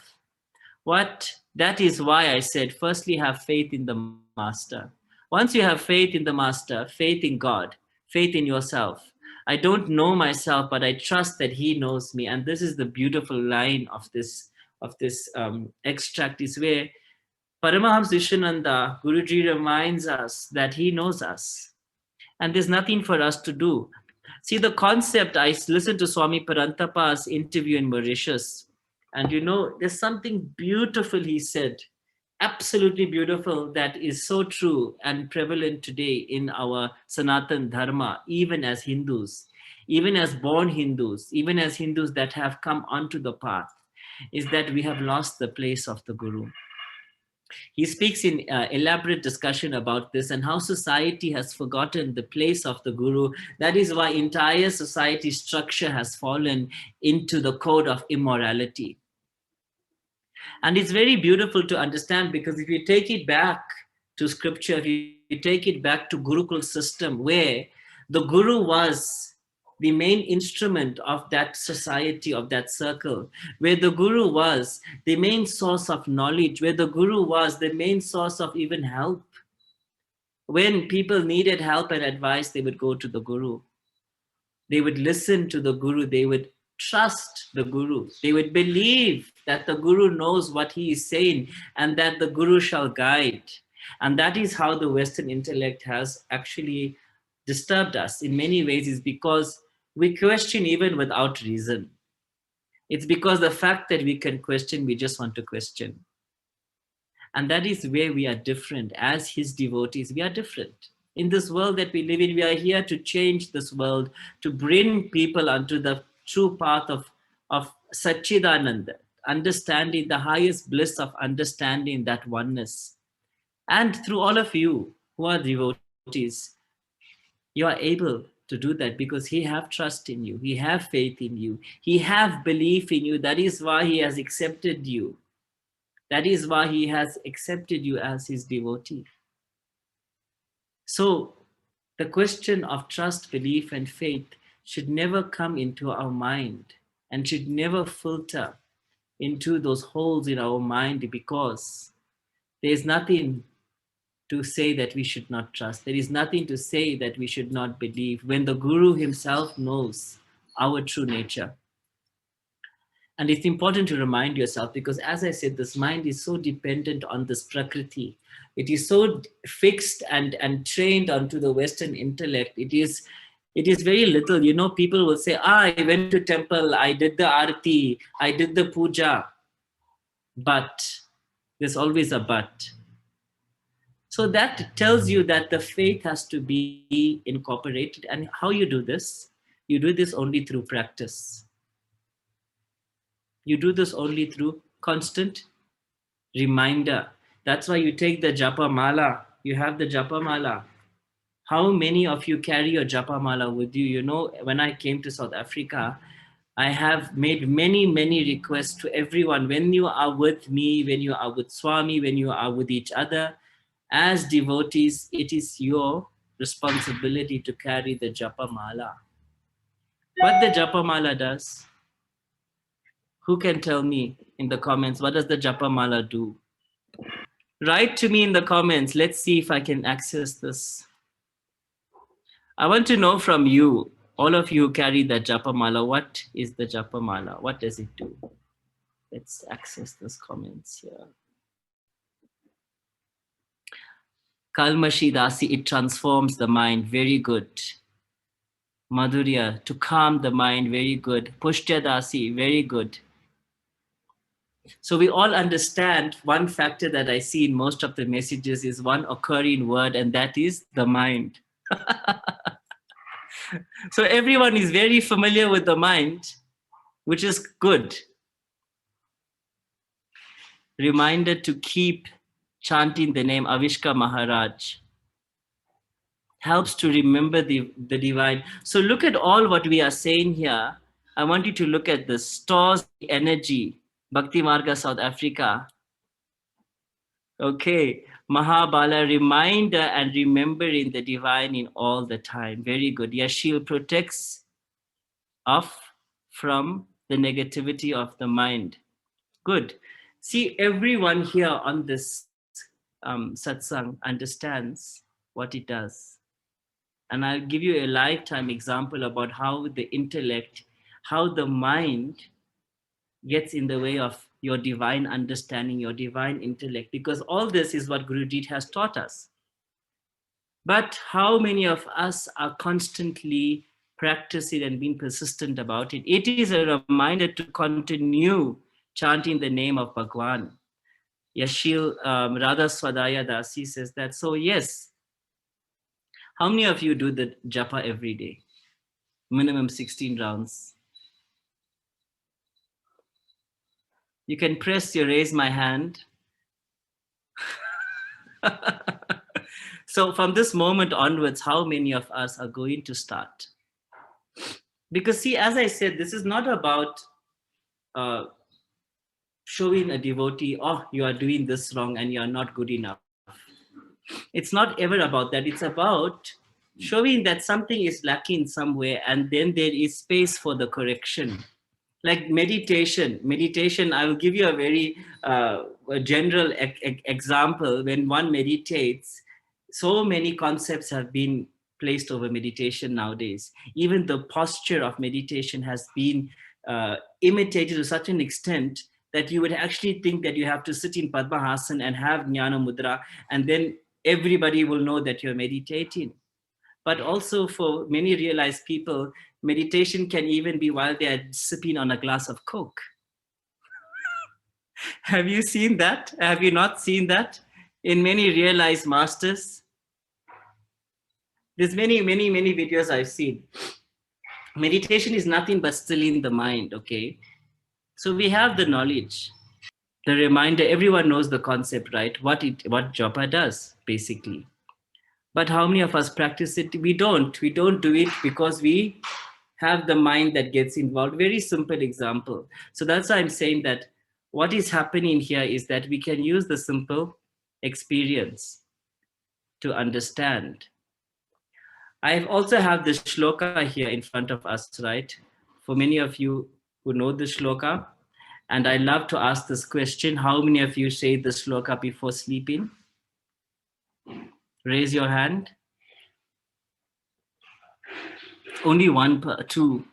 That is why I said, firstly, have faith in the master. Once you have faith in the master, faith in God, faith in yourself. I don't know myself, but I trust that he knows me. And this is the beautiful line of this extract, is where Paramahamsa Viswananda, Guruji, reminds us that he knows us. And there's nothing for us to do. See, the concept, I listened to Swami Parantapa's interview in Mauritius, and there's something beautiful he said, absolutely beautiful, that is so true and prevalent today in our Sanatan Dharma, even as Hindus, even as born Hindus, even as Hindus that have come onto the path, is that we have lost the place of the Guru. He speaks in elaborate discussion about this and how society has forgotten the place of the Guru. That is why entire society structure has fallen into the code of immorality. And it's very beautiful to understand, because if you take it back to scripture, if you take it back to Gurukul system, where the Guru was the main instrument of that society, of that circle, where the Guru was the main source of knowledge, where the Guru was the main source of even help. When people needed help and advice, they would go to the Guru. They would listen to the Guru. They would trust the Guru. They would believe that the Guru knows what he is saying and that the Guru shall guide. And that is how the Western intellect has actually disturbed us in many ways, is because we question even without reason. It's because the fact that we can question, we just want to question. And that is where we are different. As his devotees, we are different. In this world that we live in, we are here to change this world, to bring people onto the true path of Satchidananda, understanding the highest bliss of understanding that oneness. And through all of you who are devotees, you are able to do that because he have trust in you, he have faith in you, he have belief in you. That is why he has accepted you. That is why he has accepted you as his devotee. So the question of trust, belief, and faith should never come into our mind and should never filter into those holes in our mind, because there is nothing to say that we should not trust. There is nothing to say that we should not believe when the Guru himself knows our true nature. And it's important to remind yourself, because as I said, this mind is so dependent on this prakriti. It is so fixed and trained onto the Western intellect. It is very little. You know, people will say, I went to temple, I did the Arathi, I did the puja. But there's always a but. So that tells you that the faith has to be incorporated. And how you do this? You do this only through practice. You do this only through constant reminder. That's why you take the Japa mala. You have the Japa mala. How many of you carry your Japa mala with you? You know, when I came to South Africa, I have made many, many requests to everyone. When you are with me, when you are with Swami, when you are with each other, as devotees, it is your responsibility to carry the Japa mala. What the Japa mala does? Who can tell me in the comments, what does the Japa mala do? Write to me in the comments. Let's see if I can access this. I want to know from you, all of you who carry the Japa mala, what is the Japa mala? What does it do? Let's access those comments here. Kalmashi Dasi, it transforms the mind. Very good. Madhurya, to calm the mind. Very good. Pushtya Dasi, very good. So we all understand one factor that I see in most of the messages is one occurring word, and that is the mind. So everyone is very familiar with the mind, which is good. Reminder to keep chanting the name Avishka Maharaj helps to remember the divine. So look at all what we are saying here. I want you to look at the stores energy. Bhakti Marga, South Africa. Okay, Mahabala, reminder and remembering the divine in all the time. Very good. Yashil protects from the negativity of the mind. Good. See, everyone here on this satsang understands what it does. And I'll give you a lifetime example about how the intellect, how the mind gets in the way of your divine understanding, your divine intellect, because all this is what Guruji has taught us. But how many of us are constantly practicing and being persistent about it? It is a reminder to continue chanting the name of Bhagwan. Yashil Radha Swadaya Dasi says that. So yes, how many of you do the japa every day? Minimum 16 rounds. You can press your raise my hand. So from this moment onwards, how many of us are going to start? Because see, as I said, this is not about showing a devotee, oh, you are doing this wrong and you are not good enough. It's not ever about that. It's about showing that something is lacking somewhere, and then there is space for the correction. Like meditation, I will give you a very general example. When one meditates, so many concepts have been placed over meditation nowadays. Even the posture of meditation has been imitated to such an extent that you would actually think that you have to sit in Padmahasan and have Jnana Mudra, and then everybody will know that you're meditating. But also for many realized people, meditation can even be while they're sipping on a glass of Coke. Have you seen that? Have you not seen that? In many realized masters, there's many videos I've seen. Meditation is nothing but stilling the mind, okay? So we have the knowledge, the reminder, everyone knows the concept, right? What Japa does, basically. But how many of us practice it? We don't do it because we have the mind that gets involved. Very simple example. So that's why I'm saying that what is happening here is that we can use the simple experience to understand. I also have the shloka here in front of us, right? For many of you who know the shloka, and I love to ask this question: how many of you say the shloka before sleeping? Raise your hand. Only one, two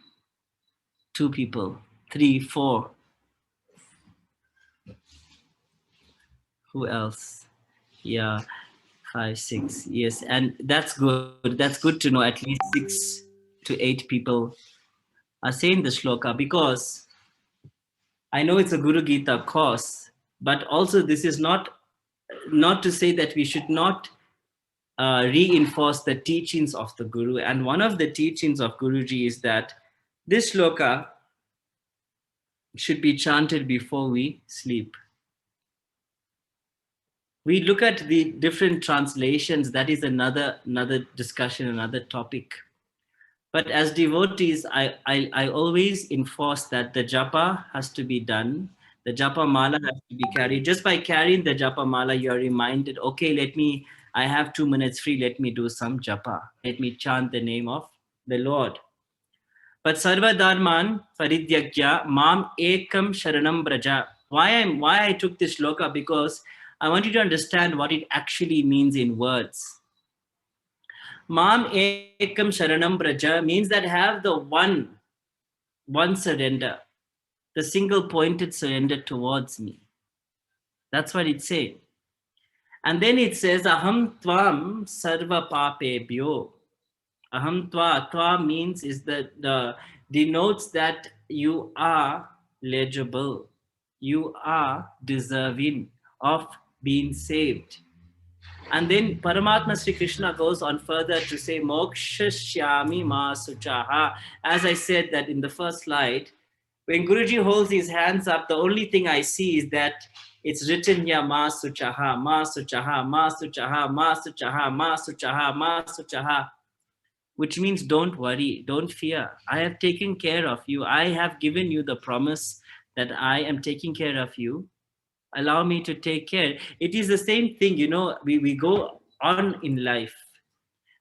people, 3, 4. Who else? Yeah, 5, 6. Yes, and that's good. That's good to know. At least 6 to 8 people are saying the shloka, because I know it's a Guru Gita course, but also this is not to say that we should not reinforce the teachings of the Guru. And one of the teachings of Guruji is that this shloka should be chanted before we sleep. We look at the different translations. That is another discussion, another topic. But as devotees, I always enforce that the japa has to be done. The japa mala has to be carried. Just by carrying the japa mala, you're reminded, okay, I have 2 minutes free. Let me do some japa. Let me chant the name of the Lord. But sarva dharman paridyagya mam ekam sharanam braja. Why I took this shloka? Because I want you to understand what it actually means in words. Mam ekam sharanam braja means that have the one surrender, the single pointed surrender towards me. That's what it's saying. And then it says, aham tvam sarva papebhyo. Aham tva means is the denotes that you are legible, you are deserving of being saved. And then Paramatma Sri Krishna goes on further to say, moksha shyami ma suchaha. As I said that in the first slide, when Guruji holds his hands up, the only thing I see is that it's written here, ma suchaha, ma suchaha, ma suchaha, ma suchaha, ma suchaha, ma suchaha, which means don't worry, don't fear. I have taken care of you. I have given you the promise that I am taking care of you. Allow me to take care. It is the same thing, we go on in life.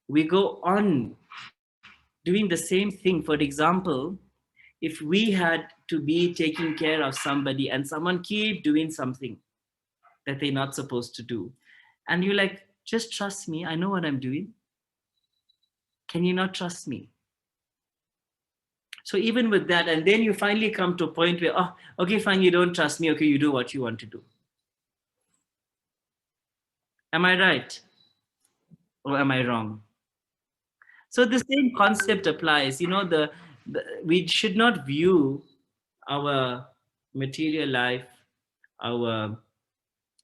We go on doing the same thing. For example, if we had to be taking care of somebody and someone keep doing something that they're not supposed to do, and you're like, just trust me, I know what I'm doing. Can you not trust me? So even with that, and then you finally come to a point where, oh, okay, fine, you don't trust me. Okay, you do what you want to do. Am I right? Or am I wrong? So the same concept applies. We should not view our material life, our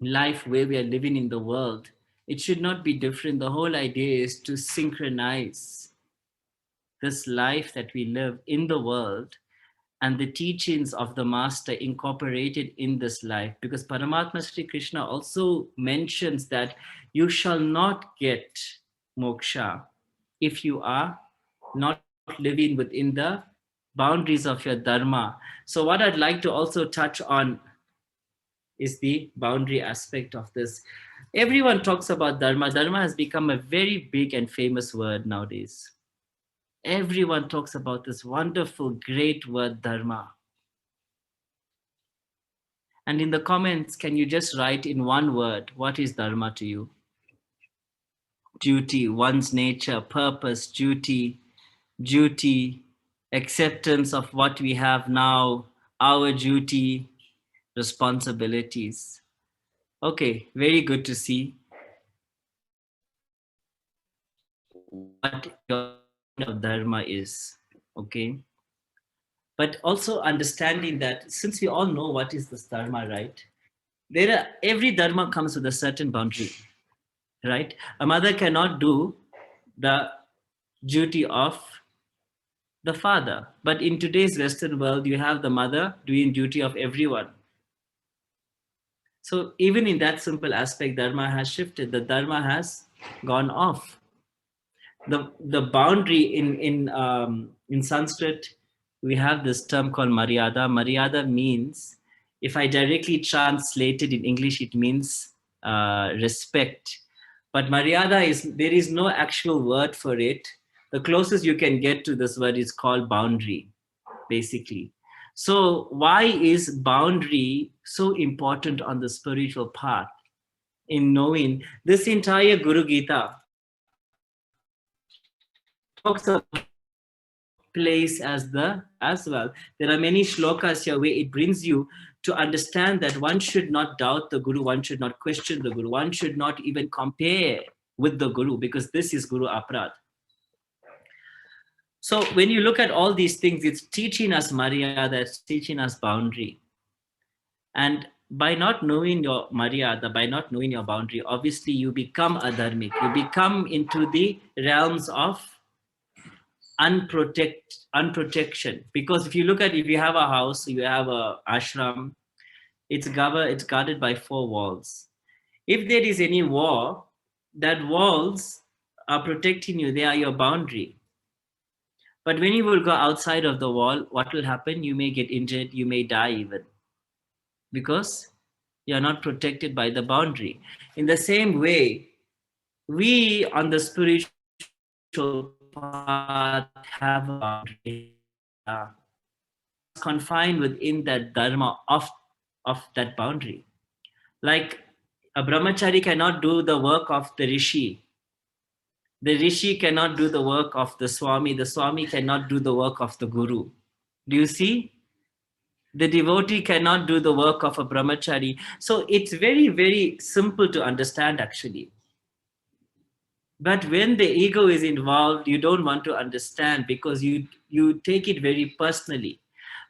life where we are living in the world. It should not be different. The whole idea is to synchronize this life that we live in the world and the teachings of the master incorporated in this life. Because Paramatma Sri Krishna also mentions that you shall not get moksha if you are not living within the boundaries of your dharma. So what I'd like to also touch on is the boundary aspect of this. Everyone talks about dharma. Dharma has become a very big and famous word nowadays. Everyone talks about this wonderful, great word, dharma. And in the comments, can you just write in one word, what is dharma to you? Duty, one's nature, purpose, duty, acceptance of what we have now, our duty, responsibilities. Okay, very good to see what your dharma is. Okay. But also understanding that since we all know what is this dharma, right? Every dharma comes with a certain boundary, right? A mother cannot do the duty of the father. But in today's Western world, you have the mother doing duty of everyone. So even in that simple aspect, dharma has shifted. The dharma has gone off. The boundary in Sanskrit, we have this term called Maryada. Maryada means, if I directly translate it in English, it means respect. But Maryada there is no actual word for it. The closest you can get to this word is called boundary, basically. So why is boundary so important on the spiritual path? In knowing this entire Guru Gita talks of place as well. There are many shlokas here where it brings you to understand that one should not doubt the Guru, one should not question the Guru, one should not even compare with the Guru, because this is Guru Aprad. So when you look at all these things, it's teaching us Maryada, it's teaching us boundary. And by not knowing your Maryada, by not knowing your boundary, obviously you become a Dharmic. You become into the realms of unprotection. Because if you have a house, you have a ashram, it's guarded by 4 walls. If there is any war, that walls are protecting you, they are your boundary. But when you will go outside of the wall, what will happen? You may get injured, you may die even, because you are not protected by the boundary. In the same way, we on the spiritual path have a boundary, confined within that dharma of that boundary. Like a brahmachari cannot do the work of the rishi. The rishi cannot do the work of the Swami. The Swami cannot do the work of the Guru. Do you see? The devotee cannot do the work of a brahmachari. So it's very, very simple to understand actually. But when the ego is involved, you don't want to understand because you take it very personally.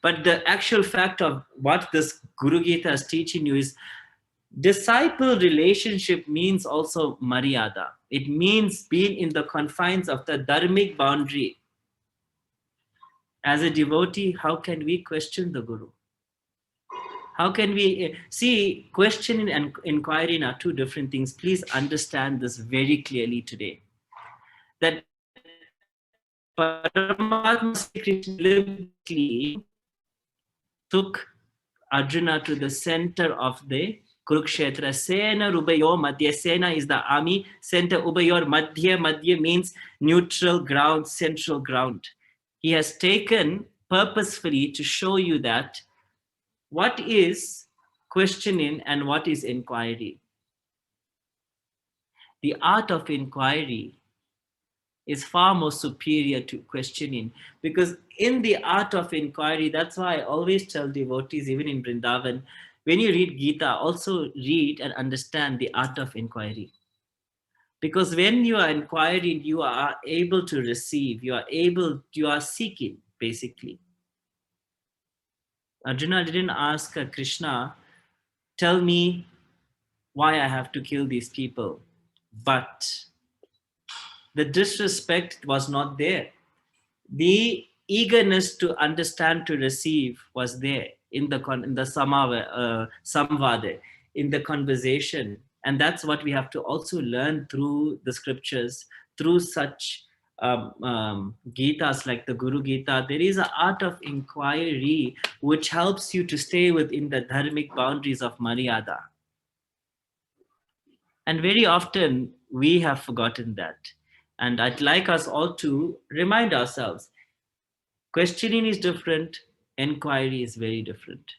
But the actual fact of what this Guru Gita is teaching you is disciple relationship means also Maryada. It means being in the confines of the Dharmic boundary. As a devotee, how can we question the Guru? How can we see questioning and inquiring are 2 different things? Please understand this very clearly today. That Paramatma Krishna took Arjuna to the center of the Kurukshetra. Sena Rubayo Madhya. Sena is the army. Center Ubayor Madhya. Madhya means neutral ground, central ground. He has taken purposefully to show you that what is questioning and what is inquiry. The art of inquiry is far more superior to questioning, because in the art of inquiry, that's why I always tell devotees, even in Vrindavan, when you read Gita, also read and understand the art of inquiry. Because when you are inquiring, you are able to receive, you are seeking, basically. Arjuna didn't ask Krishna, tell me why I have to kill these people. But the disrespect was not there. The eagerness to understand, to receive was there in the samvada, in the conversation. And that's what we have to also learn through the scriptures, through such Gitas like the Guru Gita. There is an art of inquiry which helps you to stay within the dharmic boundaries of Maryada. And very often we have forgotten that. And I'd like us all to remind ourselves, questioning is different, inquiry is very different.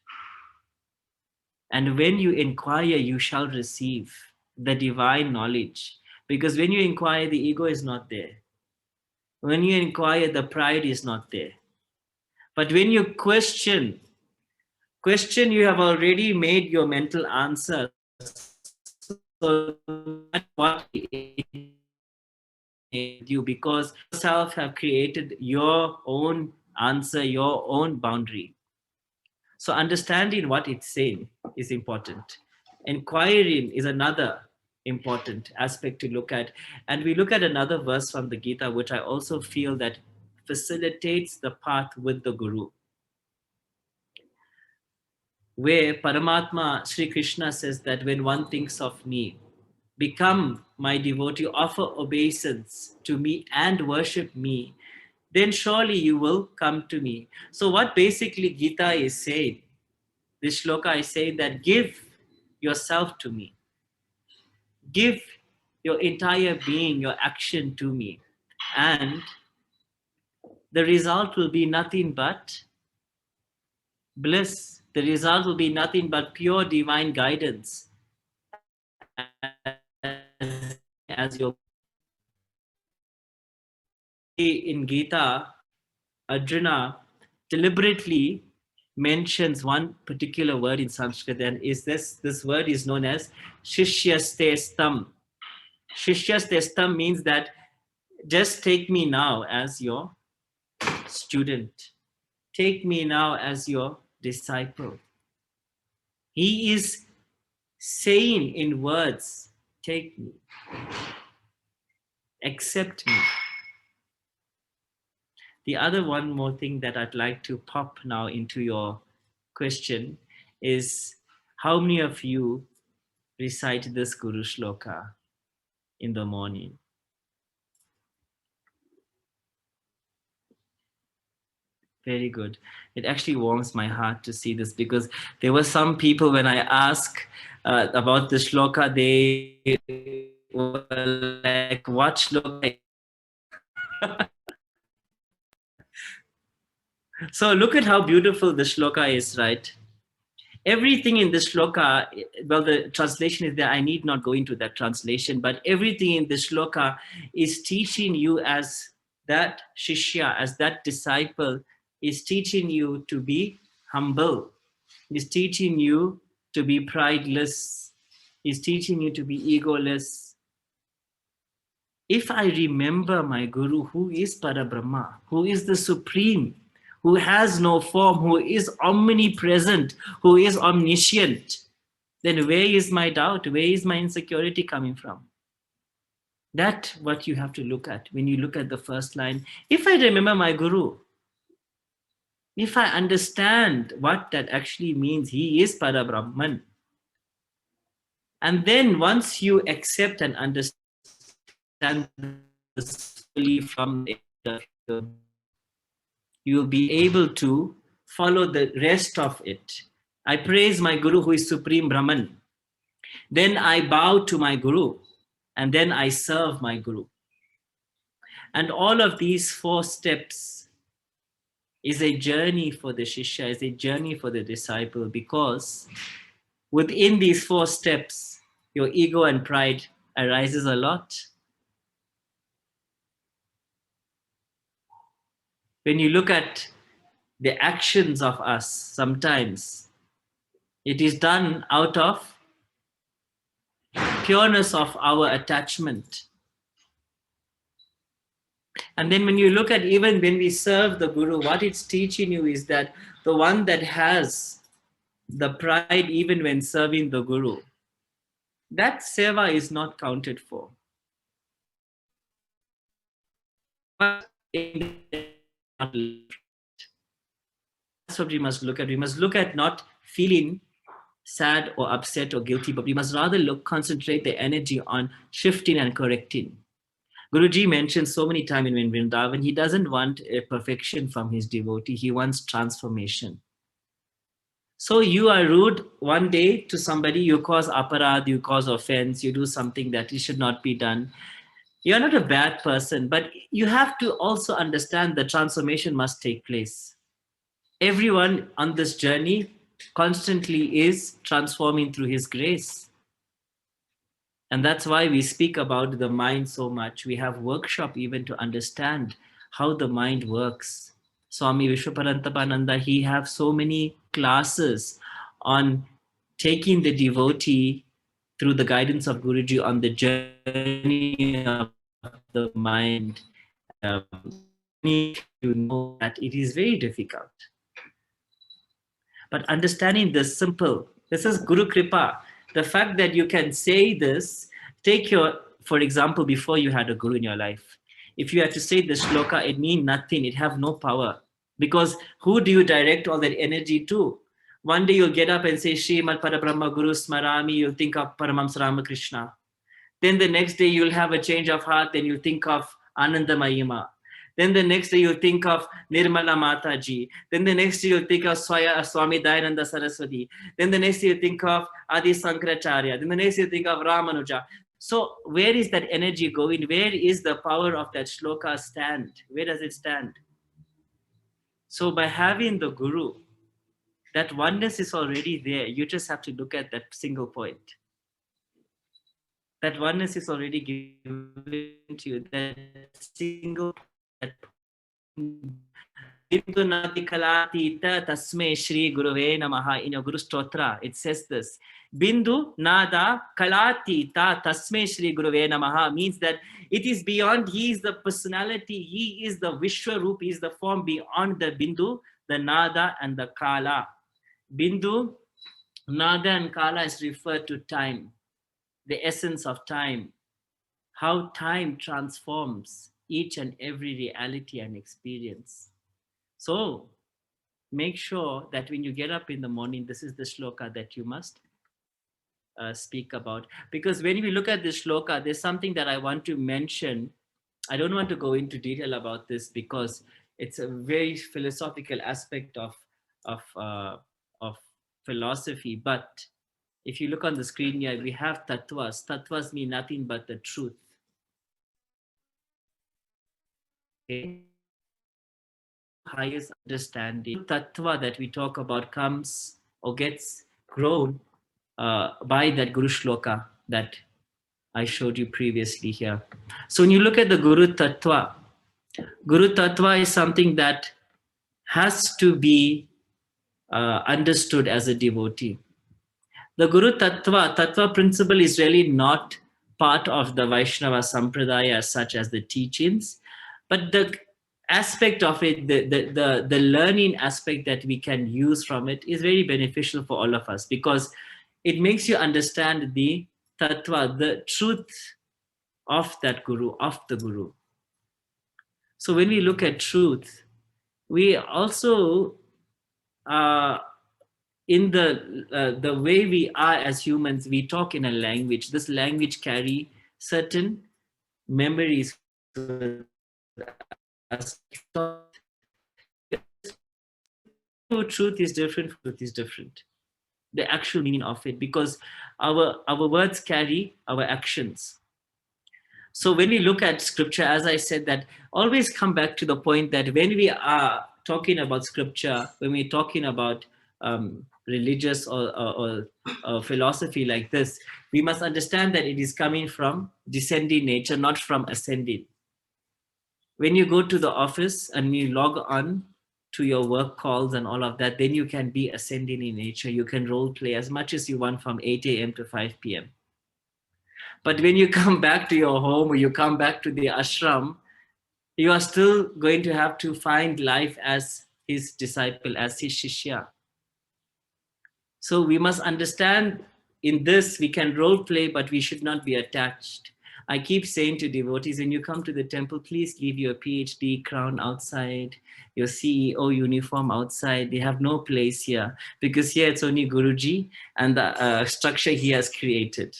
And when you inquire, you shall receive the divine knowledge. Because when you inquire, the ego is not there. When you inquire, the pride is not there. But when you question, you have already made your mental answer. So that's what you, because yourself have created your own answer, your own boundary. So understanding what it's saying is important. Inquiring is another important aspect to look at. And we look at another verse from the Gita, which I also feel that facilitates the path with the Guru, where Paramatma, Sri Krishna says that when one thinks of me, become my devotee, offer obeisance to me and worship me, then surely you will come to me. So what basically Gita is saying, this shloka is saying that give yourself to me. Give your entire being, your action to me. And the result will be nothing but bliss. The result will be nothing but pure divine guidance. As your in Gita, Arjuna deliberately mentions one particular word in Sanskrit, and is this word is known as Shishyastestam. Shishyastestam means that just take me now as your student. Take me now as your disciple. He is saying in words, take me, accept me. The other one more thing that I'd like to pop now into your question is, how many of you recite this Guru Shloka in the morning? Very good. It actually warms my heart to see this, because there were some people when I ask about the shloka, they were like, what shloka? So look at how beautiful the shloka is, right? Everything in this shloka, well, the translation is there. I need not go into that translation, but everything in this shloka is teaching you as that shishya, as that disciple, is teaching you to be humble, is teaching you to be prideless, is teaching you to be egoless. If I remember my Guru, who is Parabrahma, who is the Supreme, who has no form, who is omnipresent, who is omniscient, then where is my doubt? Where is my insecurity coming from? That's what you have to look at when you look at the first line. If I remember my Guru, if I understand what that actually means, he is Parabrahman. And then once you accept and understand this fully from the, you will be able to follow the rest of it. I praise my Guru who is Supreme Brahman. Then I bow to my Guru, and then I serve my Guru. And all of these 4 steps is a journey for the Shishya, is a journey for the disciple, because within these 4 steps, your ego and pride arises a lot. When you look at the actions of us, sometimes it is done out of pureness of our attachment. And then when you look at, even when we serve the Guru, what it's teaching you is that the one that has the pride even when serving the Guru, that seva is not counted for. But that's what we must look at. We must look at not feeling sad or upset or guilty, but we must rather concentrate the energy on shifting and correcting. Guruji mentions so many times in Vrindavan, he doesn't want a perfection from his devotee, he wants transformation. So you are rude one day to somebody, you cause aparad, you cause offense, you do something that should not be done. You're not a bad person, but you have to also understand the transformation must take place. Everyone on this journey constantly is transforming through his grace. And that's why we speak about the mind so much. We have workshop even to understand how the mind works. Swami VishwaRanga, he have so many classes on taking the devotee through the guidance of Guruji on the journey of the mind. Need to know that it is very difficult. But understanding this simple, this is Guru Kripa. The fact that you can say this, for example, before you had a Guru in your life, if you had to say the shloka, it means nothing, it have no power. Because who do you direct all that energy to? One day you'll get up and say, Srimad Parabrahma Guru Smarami, you'll think of Paramahamsa Ramakrishna. Then the next day you'll have a change of heart, then you'll think of Ananda Mayima. Then the next day you'll think of Nirmala Mataji. Then the next day you'll think of Swami Dayananda Saraswati. Then the next day you think of Adi Sankaracharya. Then the next day you think of Ramanuja. So where is that energy going? Where is the power of that shloka stand? Where does it stand? So by having the Guru, that oneness is already there. You just have to look at that single point. That oneness is already given to you. That single Bindu Nadi Kalatita Tasme Shri Guruve Namaha. In your Guru Stotra, it says this. Bindu Nada Kalatita Tasme Shri Guruve Namaha means that it is beyond, he is the personality, he is the Vishwarup, he is the form beyond the Bindu, the Nada and the Kala. Bindu, Nada and Kala is referred to time, the essence of time, how time transforms each and every reality and experience. So make sure that when you get up in the morning, this is the shloka that you must speak about. Because when we look at this shloka, there's something that I want to mention. I don't want to go into detail about this because it's a very philosophical aspect of philosophy. But if you look on the screen here, we have tattvas. Tattvas mean nothing but the truth. Okay. Highest understanding. Tattva that we talk about comes or gets grown by that Guru Shloka that I showed you previously here. So when you look at the Guru Tattva is something that has to be understood as a devotee. The Guru Tattva principle is really not part of the Vaishnava Sampradaya as such as the teachings, but the aspect of it, the learning aspect that we can use from it is very beneficial for all of us because it makes you understand the Tattva, the truth of that Guru, of the Guru. So when we look at truth, we also in the way we are as humans, we talk in a language. This language carry certain memories. Truth is different. Truth is different. The actual meaning of it, because our words carry our actions. So when we look at scripture, as I said, that always come back to the point that when we are talking about scripture, when we're talking about religious or philosophy like this, we must understand that it is coming from descending nature, not from ascending. When you go to the office and you log on to your work calls and all of that, then you can be ascending in nature. You can role play as much as you want from 8 a.m. to 5 p.m. But when you come back to your home or you come back to the ashram, you are still going to have to find life as his disciple, as his shishya. So we must understand in this, we can role play, but we should not be attached. I keep saying to devotees, when you come to the temple, please leave your PhD crown outside, your CEO uniform outside. They have no place here because here it's only Guruji and the structure he has created.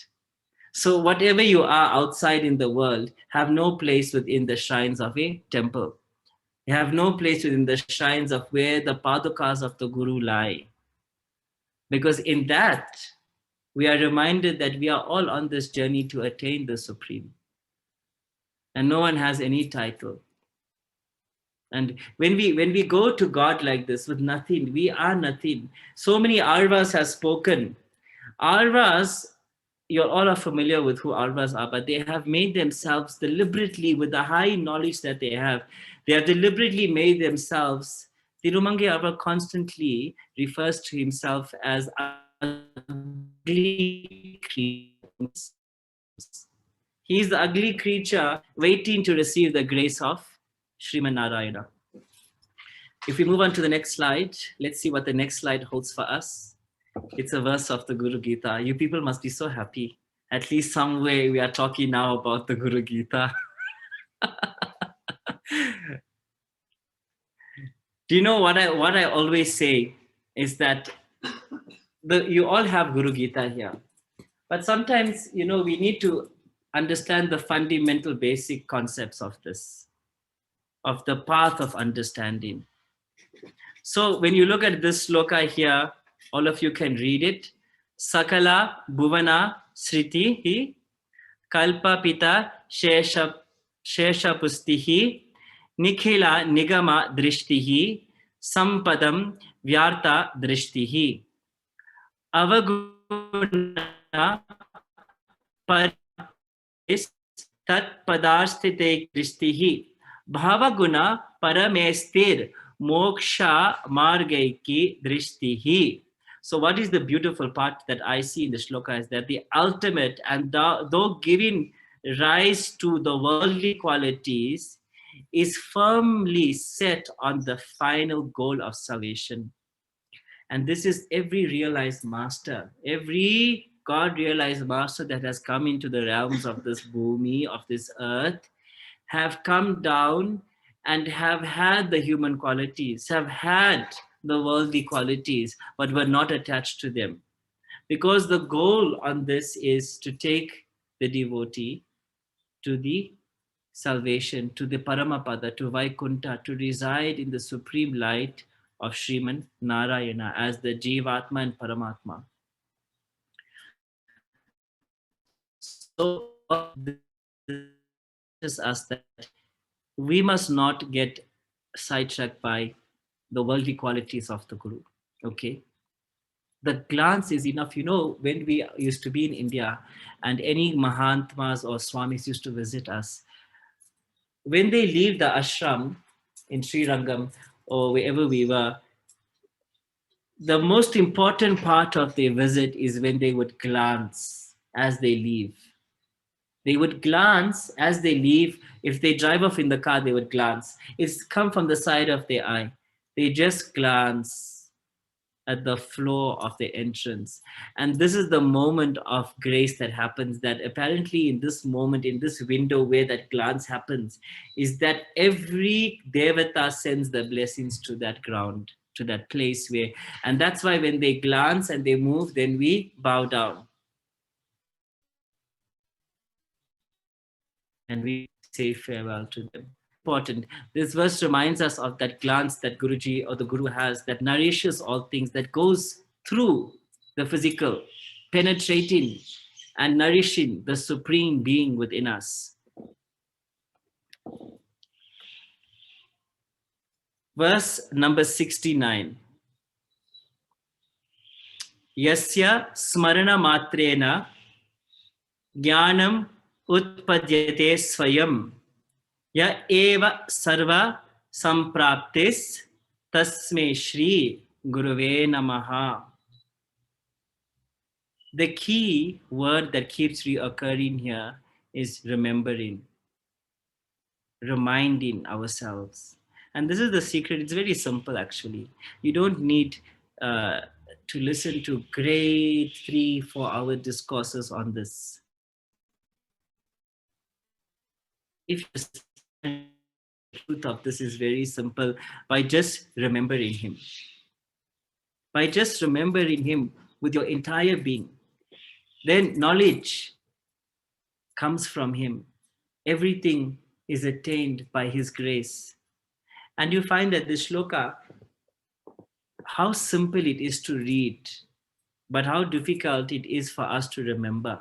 So whatever you are outside in the world have no place within the shrines of a temple. You have no place within the shrines of where the padukas of the Guru lie. Because in that, we are reminded that we are all on this journey to attain the Supreme. And no one has any title. And when we go to God like this with nothing, we are nothing. So many Arvas have spoken. Arvas, you all are familiar with who Alvas are, but they have made themselves deliberately, with the high knowledge that they have deliberately made themselves. Tirumangi Alva constantly refers to himself as ugly creatures. He is the ugly creature waiting to receive the grace of Sriman Narayana. If we move on to the next slide, let's see what the next slide holds for us. It's a verse of the Guru Gita. You people must be so happy. At least some way we are talking now about the Guru Gita. Do you know what I always say is that you all have Guru Gita here. But sometimes, we need to understand the fundamental basic concepts of this, of the path of understanding. So when you look at this sloka here, all of you can read it. Sakala Bhuvana Sritihi Kalpa Pita Shesha Pustihi Nikhila Nigama Drishtihi Sampadam Vyarta Drishtihi Avaguna Paris Tat Padarstite Drishtihi Bhavaguna Paramestir Moksha Margaiki Drishtihi. So what is the beautiful part that I see in the shloka is that the ultimate, and though giving rise to the worldly qualities, is firmly set on the final goal of salvation. And this is every realized master, every God realized master that has come into the realms of this bhumi, of this earth, have come down and have had the human qualities, have had the worldly qualities, but were not attached to them. Because the goal on this is to take the devotee to the salvation, to the Paramapada, to Vaikuntha, to reside in the supreme light of Sriman Narayana as the Jivatma and Paramatma. So this is us that we must not get sidetracked by the worldly qualities of the Guru. Okay, the glance is enough. When we used to be in India and any Mahantmas or Swamis used to visit us, when they leave the ashram in Srirangam or wherever we were, the most important part of their visit is when they would glance as they leave. They would glance as they leave. If they drive off in the car, they would glance. It's come from the side of their eye. They just glance at the floor of the entrance. And this is the moment of grace that happens, that apparently in this moment, in this window where that glance happens, is that every Devata sends the blessings to that ground, to that place where, and that's why when they glance and they move, then we bow down. And we say farewell to them. Important. This verse reminds us of that glance that Guruji or the Guru has that nourishes all things, that goes through the physical, penetrating and nourishing the supreme being within us. Verse number 69. Yasya smarana matrena jnanam utpadyate swayam ya eva sarva sampraptis tasme shri guruve namaha. The key word that keeps reoccurring here is remembering, reminding ourselves. And this is the secret. It's very simple, actually. You don't need to listen to great 3-4 hour discourses on this. If the truth of this is very simple, by just remembering him. By just remembering him with your entire being, then knowledge comes from him. Everything is attained by his grace. And you find that this shloka, how simple it is to read, but how difficult it is for us to remember.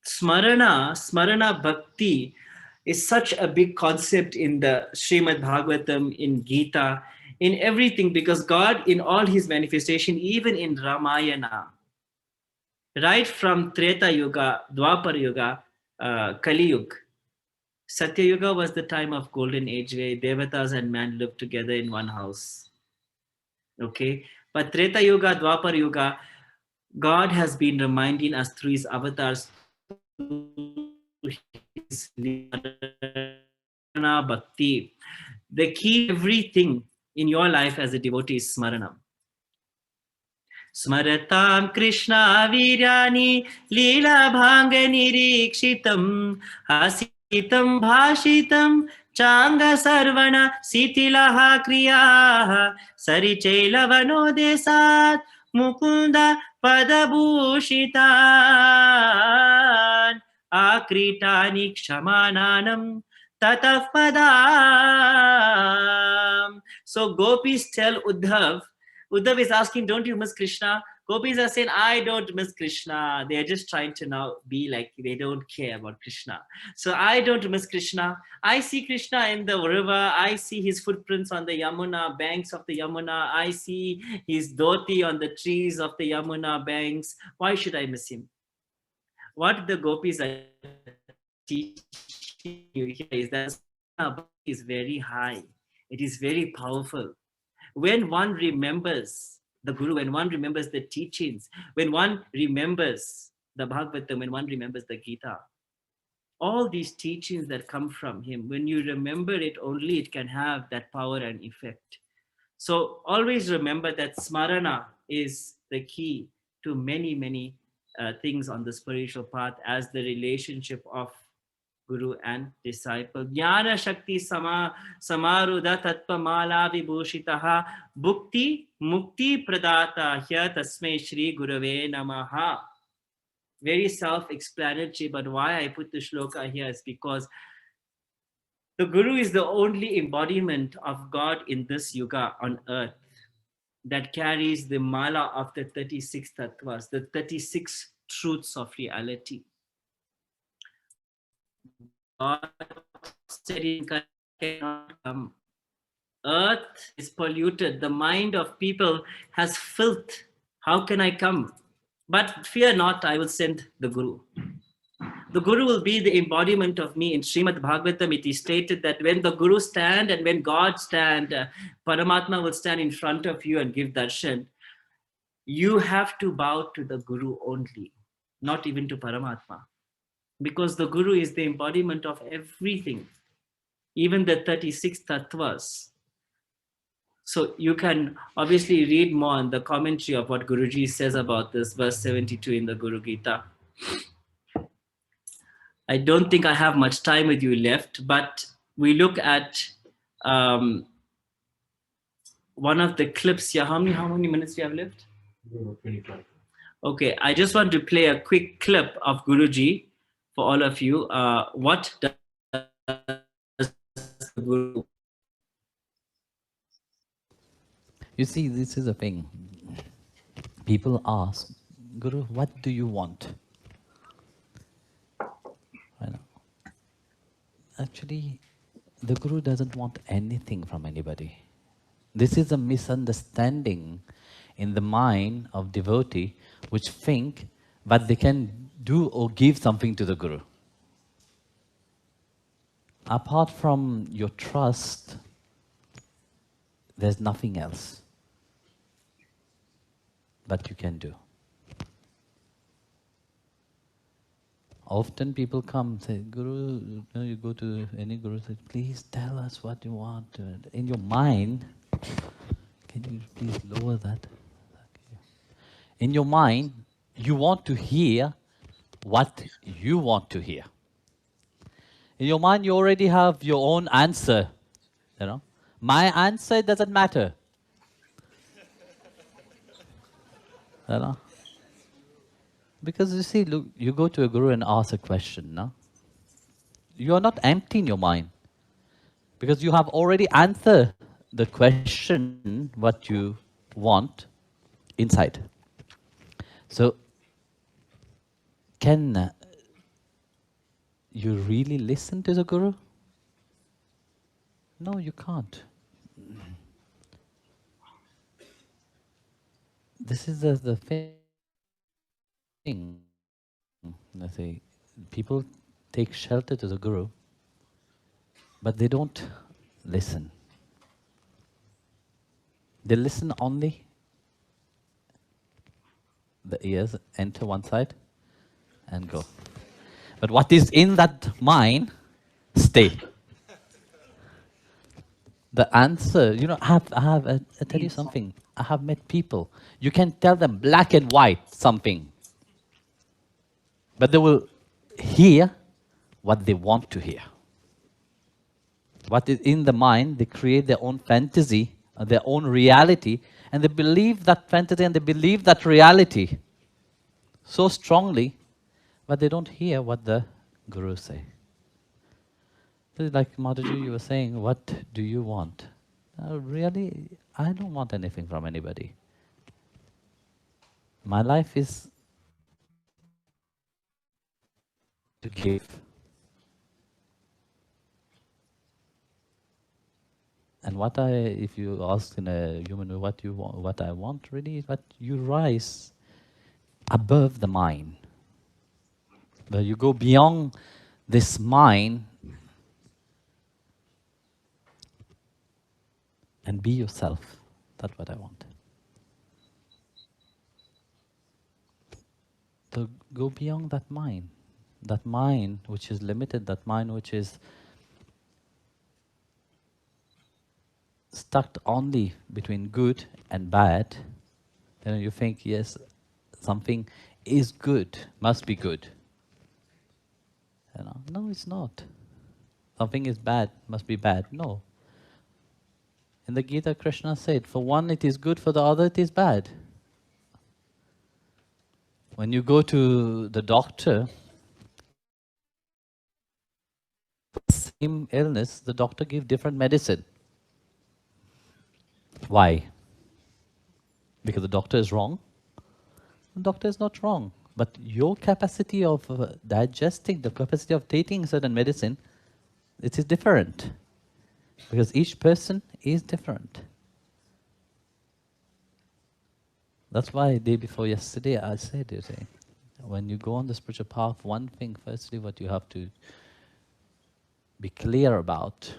Smarana Bhakti is such a big concept in the Srimad Bhagavatam, in Gita, in everything, because God in all his manifestation, even in Ramayana, right from Treta Yuga, Dwapar Yuga, Kali Yuga. Satya Yuga was the time of golden age where devatas and man lived together in one house. Okay, but Treta Yuga, Dwapar Yuga, God has been reminding us through his avatars, his Smarana Bhakti. The key to everything in your life as a devotee is Smarana. Smaratam Krishna Virani Leela Bhanga Nirikshitam Hasitam Bhashitam Changa Sarvana Sitilaha Kriyaha Sarichailavano Desat Mukunda Padabhushitan Akritani Kshamananam Tataf Padam. So gopis tell Uddhav is asking, don't you miss Krishna? Gopis are saying, I don't miss Krishna. They are just trying to now be like, they don't care about Krishna. So I don't miss Krishna. I see Krishna in the river. I see his footprints on the Yamuna, banks of the Yamuna. I see his dhoti on the trees of the Yamuna banks. Why should I miss him? What the gopis are teaching you here is that Smarana Bhakti is very high. It is very powerful. When one remembers the Guru, when one remembers the teachings, when one remembers the Bhagavatam, when one remembers the Gita, all these teachings that come from him, when you remember it only, it can have that power and effect. So always remember that Smarana is the key to many, many things on the spiritual path as the relationship of Guru and disciple. Jnana Shakti Samarudha Tattva Mala Vibhushitaha Bhukti Mukti Pradata Hya Tasmai Shri Gurave Namaha. Very self-explanatory, but why I put the shloka here is because the Guru is the only embodiment of God in this yuga on earth that carries the mala of the 36 tattvas, the 36 truths of reality. God said he cannot come. Earth is polluted. The mind of people has filth. How can I come? But fear not, I will send the Guru. The Guru will be the embodiment of me. In Srimad Bhagavatam, it is stated that when the Guru stand and when God stand, Paramatma will stand in front of you and give darshan. You have to bow to the Guru only, not even to Paramatma. Because the Guru is the embodiment of everything, even the 36 tattvas. So you can obviously read more on the commentary of what Guruji says about this, verse 72 in the Guru Gita. I don't think I have much time with you left, but we look at one of the clips here. How many minutes do you have left? 25. Okay, I just want to play a quick clip of Guruji for all of you. What does the Guru? You see, this is a thing. People ask, Guru, what do you want? I know. Actually, the Guru doesn't want anything from anybody. This is a misunderstanding in the mind of devotee which think that they can do or give something to the Guru. Apart from your trust, there's nothing else that you can do. Often people come and say, Guru, you go to any Guru, say, please tell us what you want. In your mind, can you please lower that? In your mind, you want to hear what you want to hear. In your mind, you already have your own answer. You know, my answer doesn't matter. You know? Because you see, look, you go to a Guru and ask a question, no? You are not empty in your mind. Because you have already answered the question what you want inside. So, can you really listen to the Guru? No, you can't. This is the thing. Let's say, people take shelter to the Guru, but they don't listen. They listen only, the ears enter one side and go. But what is in that mind, stay. The answer, you know, I tell you something. I have met people. You can tell them black and white something, but they will hear what they want to hear. What is in the mind, they create their own fantasy, their own reality, and they believe that fantasy and they believe that reality so strongly, but they don't hear what the Guru say. This is like Mataji, you were saying, what do you want? Really, I don't want anything from anybody. My life is to give. And what if you ask in a human way, what you want, what I want really is what you rise above the mind. But you go beyond this mind and be yourself. That's what I want. So go beyond that mind which is limited, that mind which is stuck only between good and bad. Then you think, yes, something is good, must be good. You know, no, it's not. Something is bad, must be bad. No. In the Gita, Krishna said, for one it is good, for the other it is bad. When you go to the doctor, same illness, the doctor gives different medicine. Why? Because the doctor is wrong? The doctor is not wrong. But your capacity of digesting, the capacity of taking certain medicine, it is different. Because each person is different. That's why day before yesterday I said, when you go on the spiritual path, one thing, firstly, what you have to be clear about,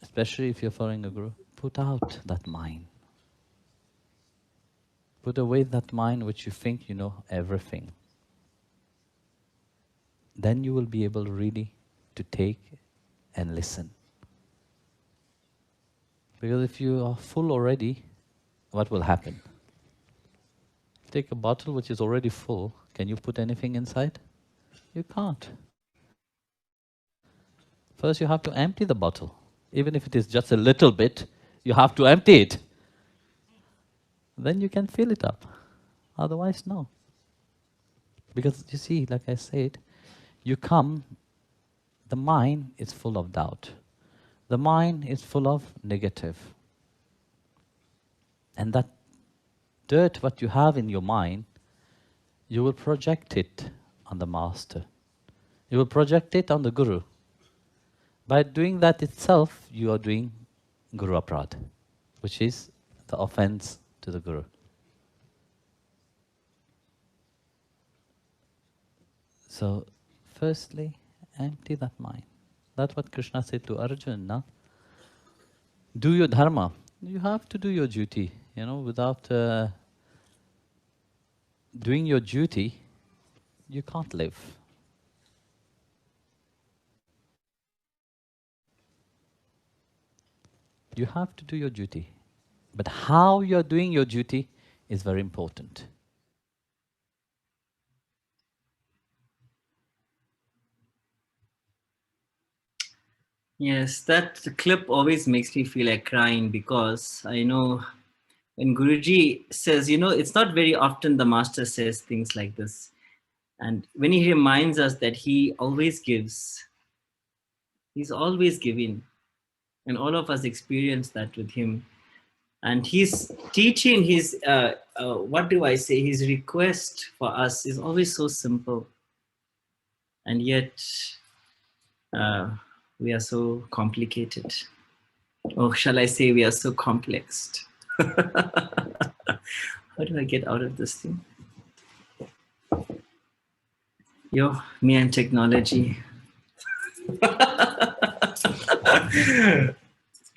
especially if you're following a Guru, put out that mind. Put away that mind which you think you know everything. Then you will be able really to take and listen. Because if you are full already, what will happen? Take a bottle which is already full. Can you put anything inside? You can't. First you have to empty the bottle. Even if it is just a little bit, you have to empty it. Then you can fill it up. Otherwise, no. Because you see, like I said, you come, the mind is full of doubt. The mind is full of negative. And that dirt, what you have in your mind, you will project it on the Master. You will project it on the Guru. By doing that itself, you are doing Guru Aparadh, which is the offense to the Guru. So, firstly, empty that mind. That's what Krishna said to Arjuna. Do your dharma. You have to do your duty. You know, without doing your duty, you can't live. You have to do your duty. But how you're doing your duty is very important. Yes, that clip always makes me feel like crying, because I know when Guruji says, you know, it's not very often the Master says things like this. And when he reminds us that he always gives, he's always giving. And all of us experience that with him. And his teaching, his, his request for us is always so simple. And yet, we are so complicated. Or shall I say, we are so complexed. How do I get out of this thing? Yo, me and technology.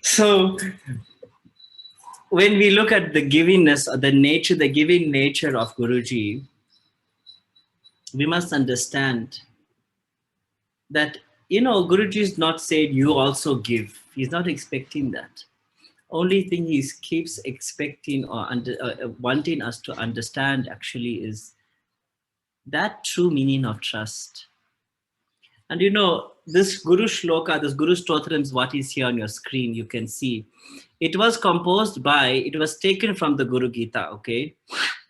So when we look at the givingness or the nature, the giving nature of Guruji, we must understand that, Guruji is not saying you also give. He's not expecting that. Only thing he keeps expecting or wanting us to understand actually is that true meaning of trust. And this Guru Shloka, this Guru Stotram is what is here on your screen. You can see it was taken from the Guru Gita, okay?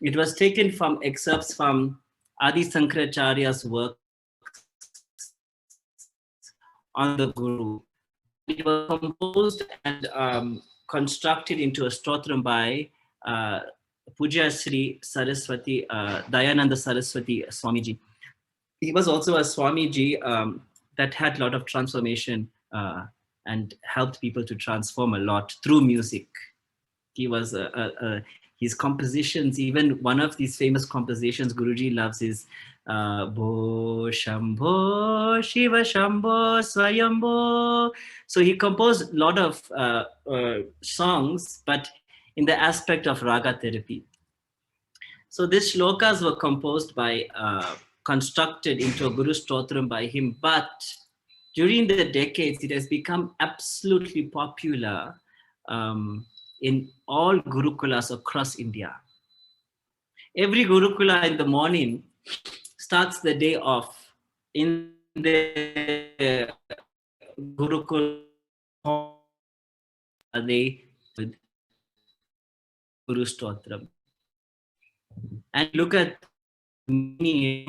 It was taken from excerpts from Adi Sankaracharya's work on the Guru. It was composed and constructed into a stotram by Puja Sri Saraswati, Dayananda Saraswati Swamiji. He was also a Swamiji that had a lot of transformation and helped people to transform a lot through music. He was his compositions, even one of these famous compositions Guruji loves is Bo Shambho Shiva Shambho Swayambho. So he composed a lot of songs, but in the aspect of raga therapy. So these shlokas were composed by, constructed into a Guru Stotram by him, but during the decades, it has become absolutely popular in all Gurukulas across India. Every Gurukula in the morning starts the day off in the Gurukula with Guru Stotram. And look at meaning,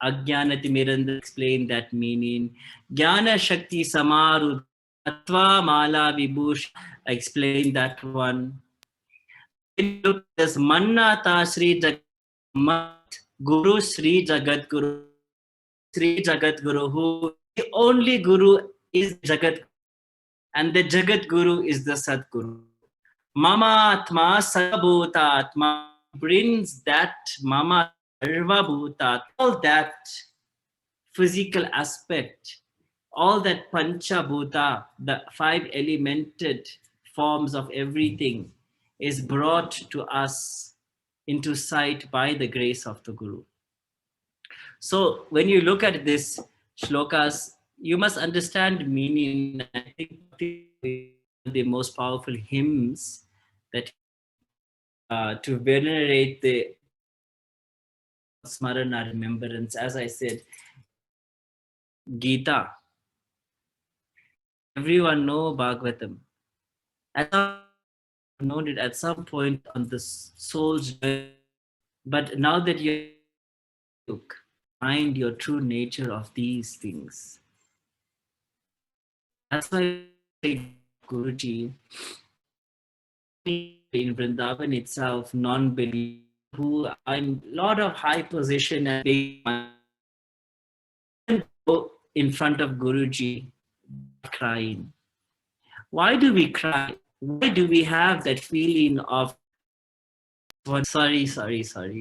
Ajnanati Miranda explained that meaning. Jnana Shakti Samaru Atva Mala Vibhush explained that one. Look, there's Mannata Sri Jagat Guru Sri Jagat Guru. Sri Jagat Guru, who the only Guru is Jagat, and the Jagat Guru is the Sadguru. Mama Atma Sarvabhuta Atma brings that Mama Sarvabhuta, all that physical aspect, all that Pancha Bhuta, the 5 elemented forms of everything, is brought to us into sight by the grace of the Guru. So when you look at this shlokas, you must understand meaning. I think the most powerful hymns that to venerate the Smarana remembrance, as I said, Gita. Everyone know Bhagavatam. Known it at some point on the soul's journey, but now that you find your true nature of these things. That's why I say Guruji, in Vrindavan itself, non-believers, who I'm a lot of high position and in front of Guruji crying. Why do we cry? Why do we have that feeling of sorry,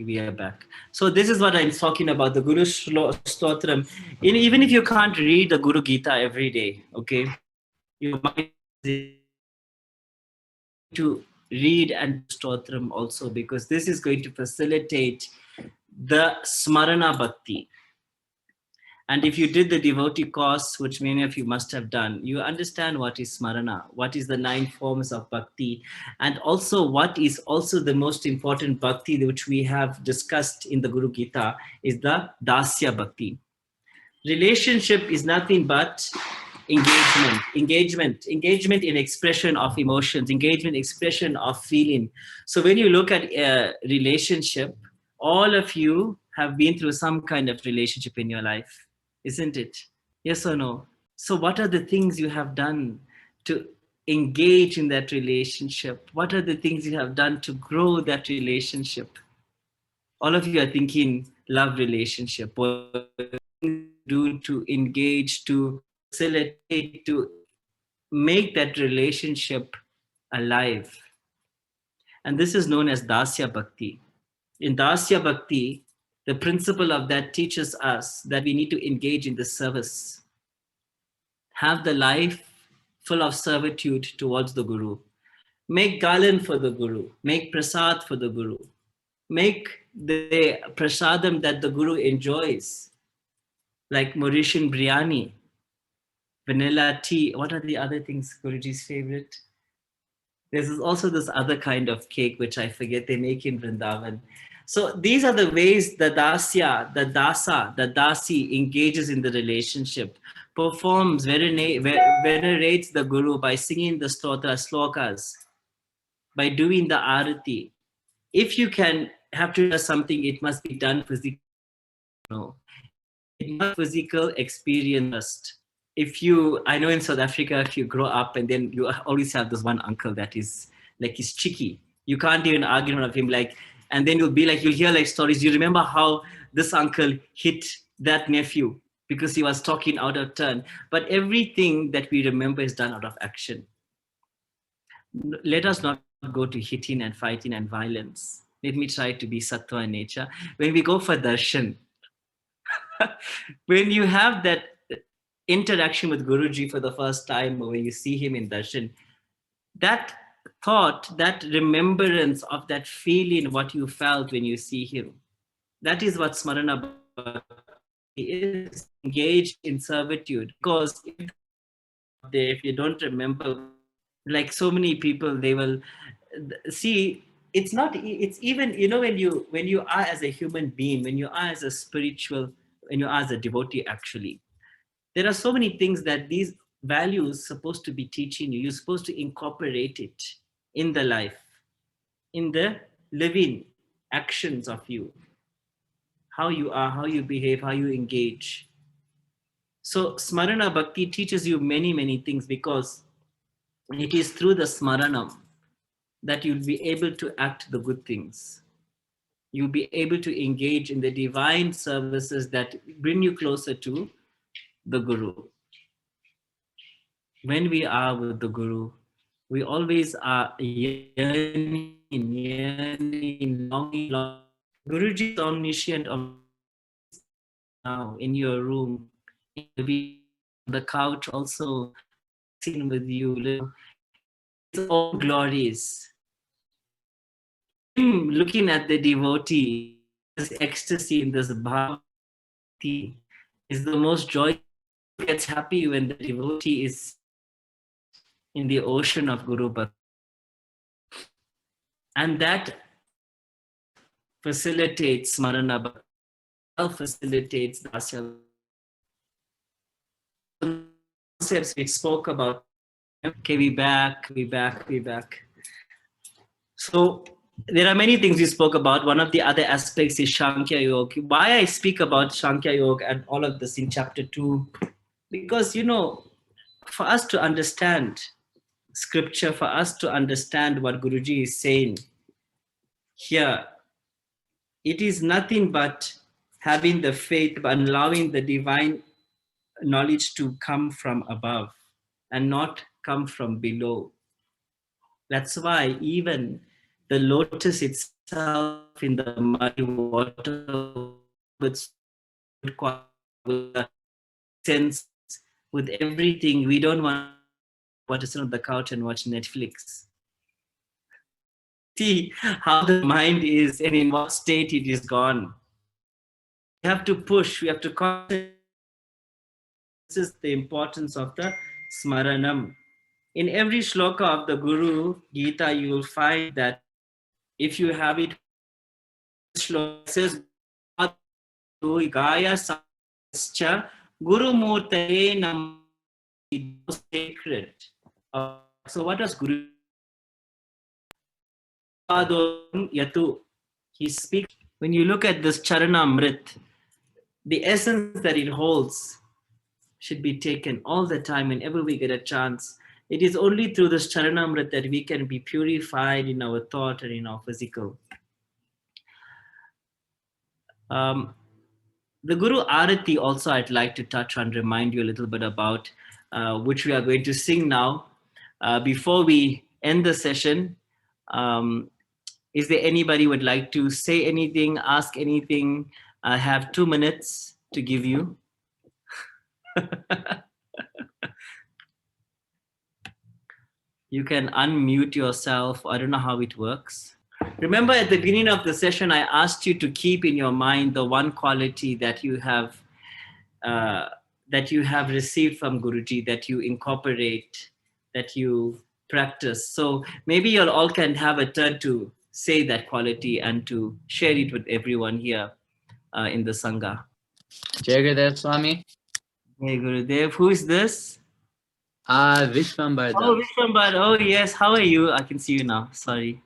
we are back. So this is what I'm talking about, the Guru Stotram. Even if you can't read the Guru Gita every day, okay, you might to read and Stotram also, because this is going to facilitate the Smarana Bhakti. And if you did the devotee course, which many of you must have done, you understand what is Smarana, what is the 9 forms of Bhakti, and also what is also the most important Bhakti, which we have discussed in the Guru Gita, is the Dasya Bhakti. Relationship is nothing but engagement in expression of emotions, engagement, expression of feeling. So when you look at a relationship, all of you have been through some kind of relationship in your life. Isn't it? Yes or no? So what are the things you have done to engage in that relationship? What are the things you have done to grow that relationship? All of you are thinking love relationship. What do to engage, to facilitate, to make that relationship alive? And this is known as Dasya Bhakti. In Dasya Bhakti, The principle of that teaches us that we need to engage in the service. Have the life full of servitude towards the Guru. Make garland for the Guru. Make prasad for the Guru. Make the prasadam that the Guru enjoys, like Mauritian biryani, vanilla tea. What are the other things Guruji's favorite? There's also this other kind of cake, which I forget, they make in Vrindavan. So these are the ways the dasya, the dasa, the dasi engages in the relationship, performs, venerates the Guru by singing the slokas, by doing the Arathi. If you can have to do something, it must be done physically. No. It's not physical experience. If you, I know in South Africa, if you grow up and then you always have this one uncle that is like, he's cheeky. You can't even argue in front of him, like, and then you'll hear like stories. You remember how this uncle hit that nephew because he was talking out of turn. But everything that we remember is done out of action. Let us not go to hitting and fighting and violence. Let me try to be sattva in nature. When we go for darshan, when you have that interaction with Guruji for the first time, or when you see him in darshan, that thought, that remembrance of that feeling, what you felt when you see him, that is what Smarana Bhakti is, engaged in servitude. Because if you don't remember, like so many people, they will see, it's not, it's even, you know, when you are as a human being, when you are as a spiritual, when you are as a devotee, actually, there are so many things that these values supposed to be teaching you. You're supposed to incorporate it in the life, in the living actions of you, how you are, how you behave, how you engage. So Smarana Bhakti teaches you many, many things, because it is through the Smaranam that you'll be able to act the good things. You'll be able to engage in the divine services that bring you closer to the Guru. When we are with the Guru, we always are yearning, longing. Guruji is omniscient now in your room, maybe on the couch also, sitting with you, his own glories. Him looking at the devotee, this ecstasy in this bhakti is the most joy. He gets happy when the devotee is in the ocean of Guru Bhakti. And that facilitates Smarana Bhakti, facilitates Dasya. Concepts we spoke about, okay, we back. So there are many things we spoke about. One of the other aspects is Sankhya Yoga. Why I speak about Sankhya Yoga and all of this in chapter 2, because, you know, for us to understand scripture, for us to understand what Guruji is saying here, it is nothing but having the faith, but allowing the divine knowledge to come from above and not come from below. That's why even the lotus itself in the muddy water, with sense, with everything, we don't want to sit on the couch and watch Netflix. See how the mind is and in what state it is gone. We have to push, we have to concentrate. This is the importance of the Smaranam. In every shloka of the Guru Gita, you will find that if you have it, shloka says, Gaya Sascha Guru Murtaye Nam, sacred. So what does Guru Yatu? He speaks. When you look at this Charanamrit, the essence that it holds should be taken all the time whenever we get a chance. It is only through this Charanamrit that we can be purified in our thought and in our physical. The Guru Arathi also I'd like to touch on, remind you a little bit about, which we are going to sing now. Before we end the session, is there anybody would like to say anything, ask anything, I have 2 minutes to give you. You can unmute yourself. I don't know how it works. Remember, at the beginning of the session, I asked you to keep in your mind the one quality that you have received from Guruji, that you incorporate, that you practice. So maybe you all can have a turn to say that quality and to share it with everyone here in the Sangha. Jai Gurudev Swami. Hey Gurudev, who is this? Vishwambara. Oh, Vishwambara. Oh yes, how are you? I can see you now. Sorry.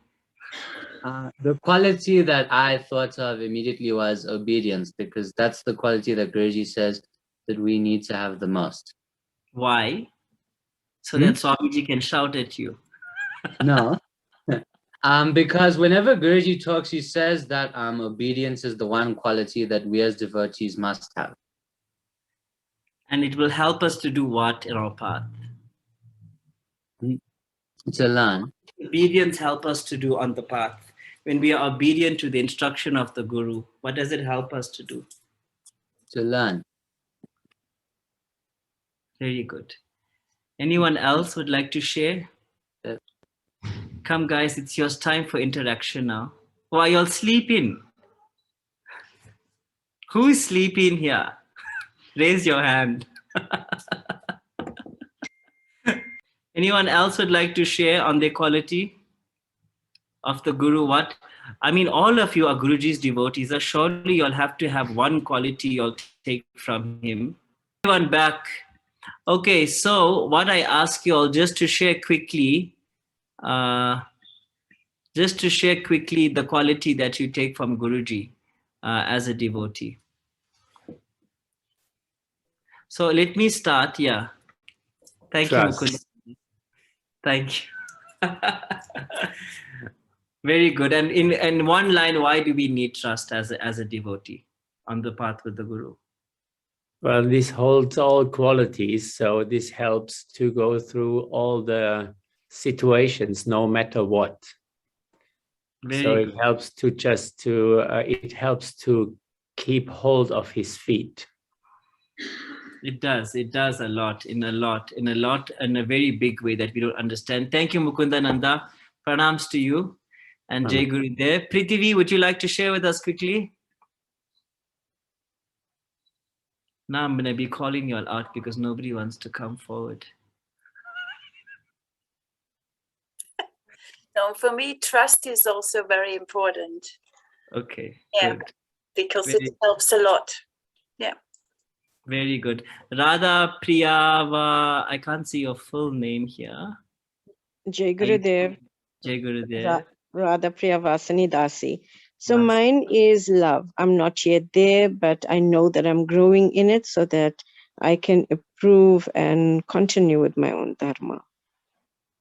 The quality that I thought of immediately was obedience, because that's the quality that Guruji says that we need to have the most. Why? So that Swamiji can shout at you. No. Because whenever Guruji talks, he says that obedience is the one quality that we as devotees must have. And it will help us to do what in our path? To learn. Obedience help us to do on the path. When we are obedient to the instruction of the Guru, what does it help us to do? To learn. Very good. Anyone else would like to share? Yes. Come guys, it's your time for interaction now. Or are you all sleeping? Who is sleeping here? Raise your hand. Anyone else would like to share on the quality of the Guru? What? I mean, all of you are Guruji's devotees. So surely you'll have to have one quality you'll take from him. Everyone back. Okay, so what I ask you all just to share quickly, the quality that you take from Guruji as a devotee. So let me start. Yeah. Thank you, Mukund. Thank you. Very good. And in one line, why do we need trust as a devotee on the path with the Guru? Well, this holds all qualities, so this helps to go through all the situations, no matter what. Very it helps to keep hold of his feet. It does a lot, in a very big way that we don't understand. Thank you, Mukundananda. Pranams to you and Jai Gurudev. Prithvi, would you like to share with us quickly? Now I'm going to be calling you all out because nobody wants to come forward. No, for me, trust is also very important. Okay. Yeah, good. Because it helps a lot. Yeah. Very good. Radha Priyava, I can't see your full name here. Jai Gurudev. Jai Gurudev. Radha Priyavasani Dasi. So mine is love. I'm not yet there, but I know that I'm growing in it so that I can improve and continue with my own dharma.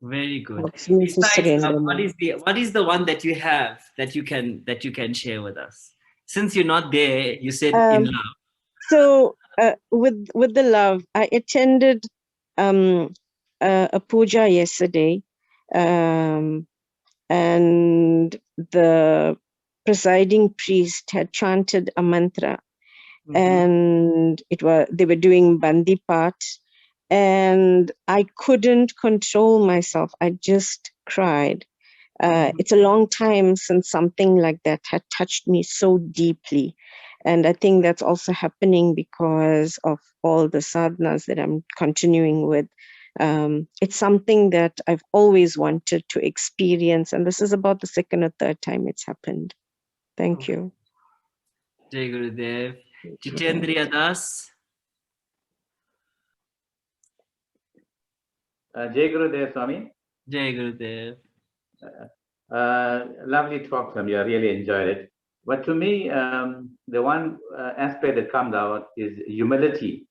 Very good. Besides love, what is the one that you have that you can share with us? Since you're not there, you said in love. So with the love, I attended a puja yesterday, and the presiding priest had chanted a mantra, and they were doing Bandi Pat, and I couldn't control myself. I just cried. It's a long time since something like that had touched me so deeply. And I think that's also happening because of all the sadhanas that I'm continuing with. It's something that I've always wanted to experience. And this is about the second or third time it's happened. Thank you. Jai Gurudev. Jitendriya Das. Jai Gurudev Swami. Jai Gurudev. Lovely talk from you. I really enjoyed it. But to me, the one aspect that comes out is humility.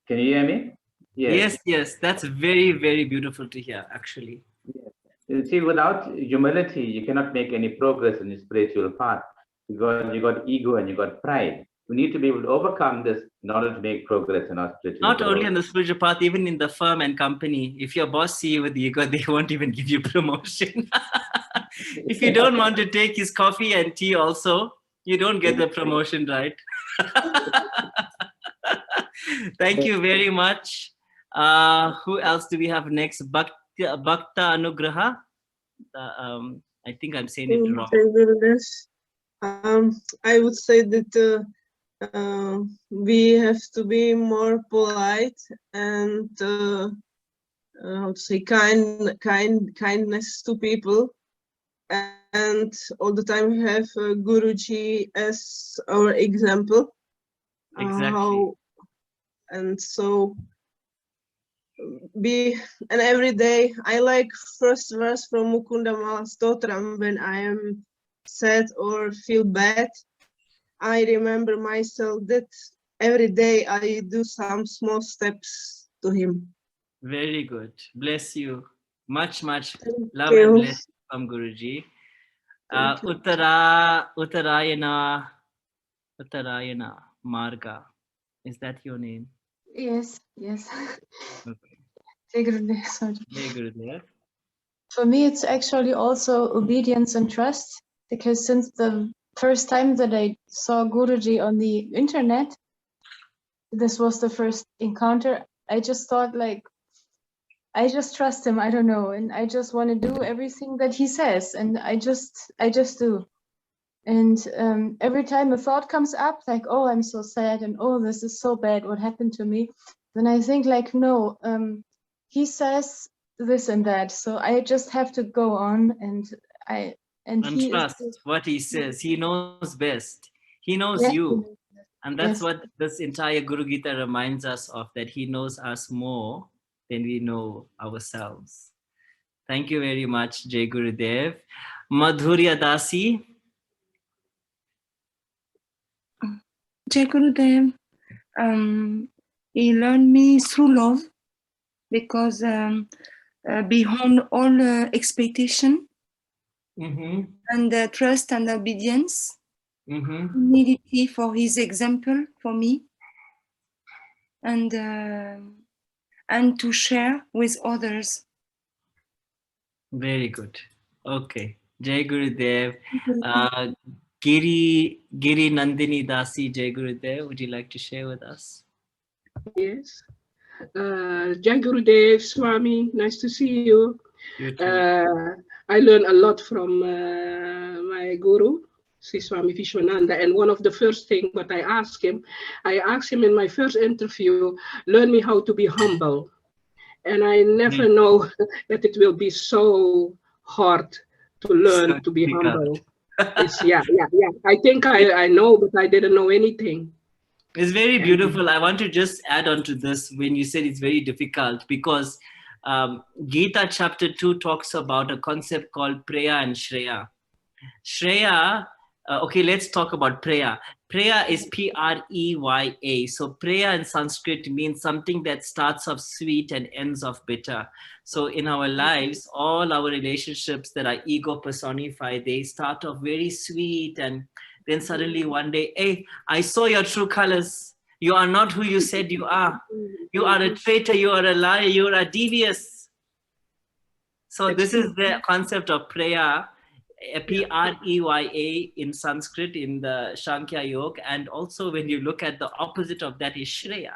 Can you hear me? Yes. That's very, very beautiful to hear, actually. Yes. You see, without humility, you cannot make any progress in the spiritual path because you got ego and you got pride. We need to be able to overcome this in order to make progress in our spiritual Not growth. only in the spiritual path, even in the firm and company. If your boss see you with ego, they won't even give you promotion. If you don't want to take his coffee and tea also, You don't get the promotion, right? Thank you very much. Who else do we have next? Bhakta Anugraha. I think I'm saying it wrong. I would say that we have to be more polite and how to say kindness to people, and all the time have Guruji as our example. Exactly. And so and every day I like first verse from Mukunda Mala Stotram. When I am sad or feel bad, I remember myself that every day I do some small steps to him. Very good. Bless you. Much love you. and blessing from Guruji. Uttarayana Marga. Is that your name? Yes. Okay. Jai Gurudev, sorry. Jai Gurudev. For me, it's actually also obedience and trust, because since the first time that I saw Guruji on the internet, this was the first encounter, I just thought like, I just trust him, I don't know, and I just want to do everything that he says, and I just do. And every time a thought comes up, like, oh, I'm so sad, and oh, this is so bad, what happened to me? Then I think like, no, he says this and that, so I just have to go on, and he trust what he says. He knows best. He knows you. And that's what this entire Guru Gita reminds us of, that he knows us more than we know ourselves. Thank you very much, Jai Gurudev. Madhurya Dasi. Jai Gurudev, he learned me through love, because beyond all expectation and trust and obedience, humility for his example for me, and to share with others. Very good. Okay. Jai Gurudev. Giri Nandini Dasi, Jai Gurudev, would you like to share with us? Yes. Jai Gurudev, Swami, nice to see you. You too. I learned a lot from my Guru, Sri Swami VishwaRanga, and one of the first things what I asked him in my first interview, learn me how to be humble. And I never know that it will be so hard to learn to be humble. Yeah. I think I know, but I didn't know anything. It's very beautiful. I want to just add on to this when you said it's very difficult, because Gita chapter 2 talks about a concept called Preya and Shreya. Shreya, okay, let's talk about Preya. Preya is P-R-E-Y-A. So Preya in Sanskrit means something that starts off sweet and ends off bitter. So in our lives, all our relationships that are ego personified, they start off very sweet, and then suddenly one day, hey, I saw your true colors. You are not who you said you are. You are a traitor, you are a liar, you are devious. So this is the concept of Preya, P-R-E-Y-A in Sanskrit, in the Shankhya Yoga. And also when you look at the opposite of that is Shreya.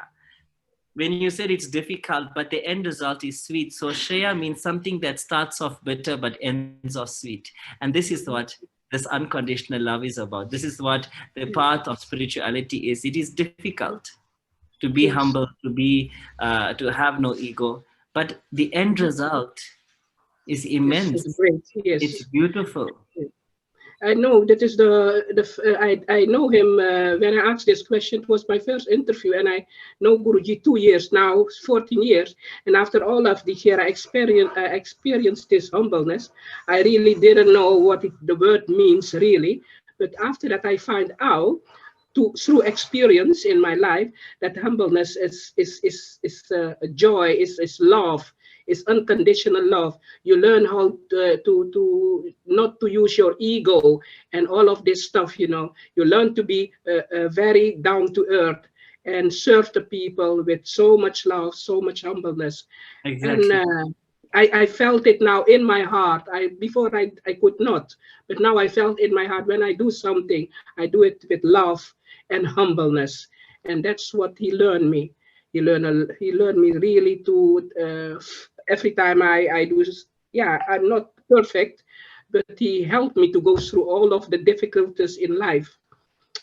When you said it's difficult, but the end result is sweet. So Shreya means something that starts off bitter but ends off sweet. And this is what this unconditional love is about. This is what the path of spirituality is. It is difficult to be humble, to be to have no ego, but the end result is immense. It's great. Yes, it's beautiful. I know that is I know him when I asked this question. It was my first interview, and I know Guruji 2 years now, 14 years. And after all of this year, I experienced this humbleness. I really didn't know what the word means really. But after that, I find out through experience in my life that humbleness is joy, is love. It's unconditional love. You learn how to not to use your ego and all of this stuff, you know. You learn to be very down to earth and serve the people with so much love, so much humbleness. Exactly. And I felt it now in my heart. Before I could not, but now I felt in my heart when I do something, I do it with love and humbleness, and that's what he learned me. He learned me really to every time I do. Yeah, I'm not perfect, but he helped me to go through all of the difficulties in life,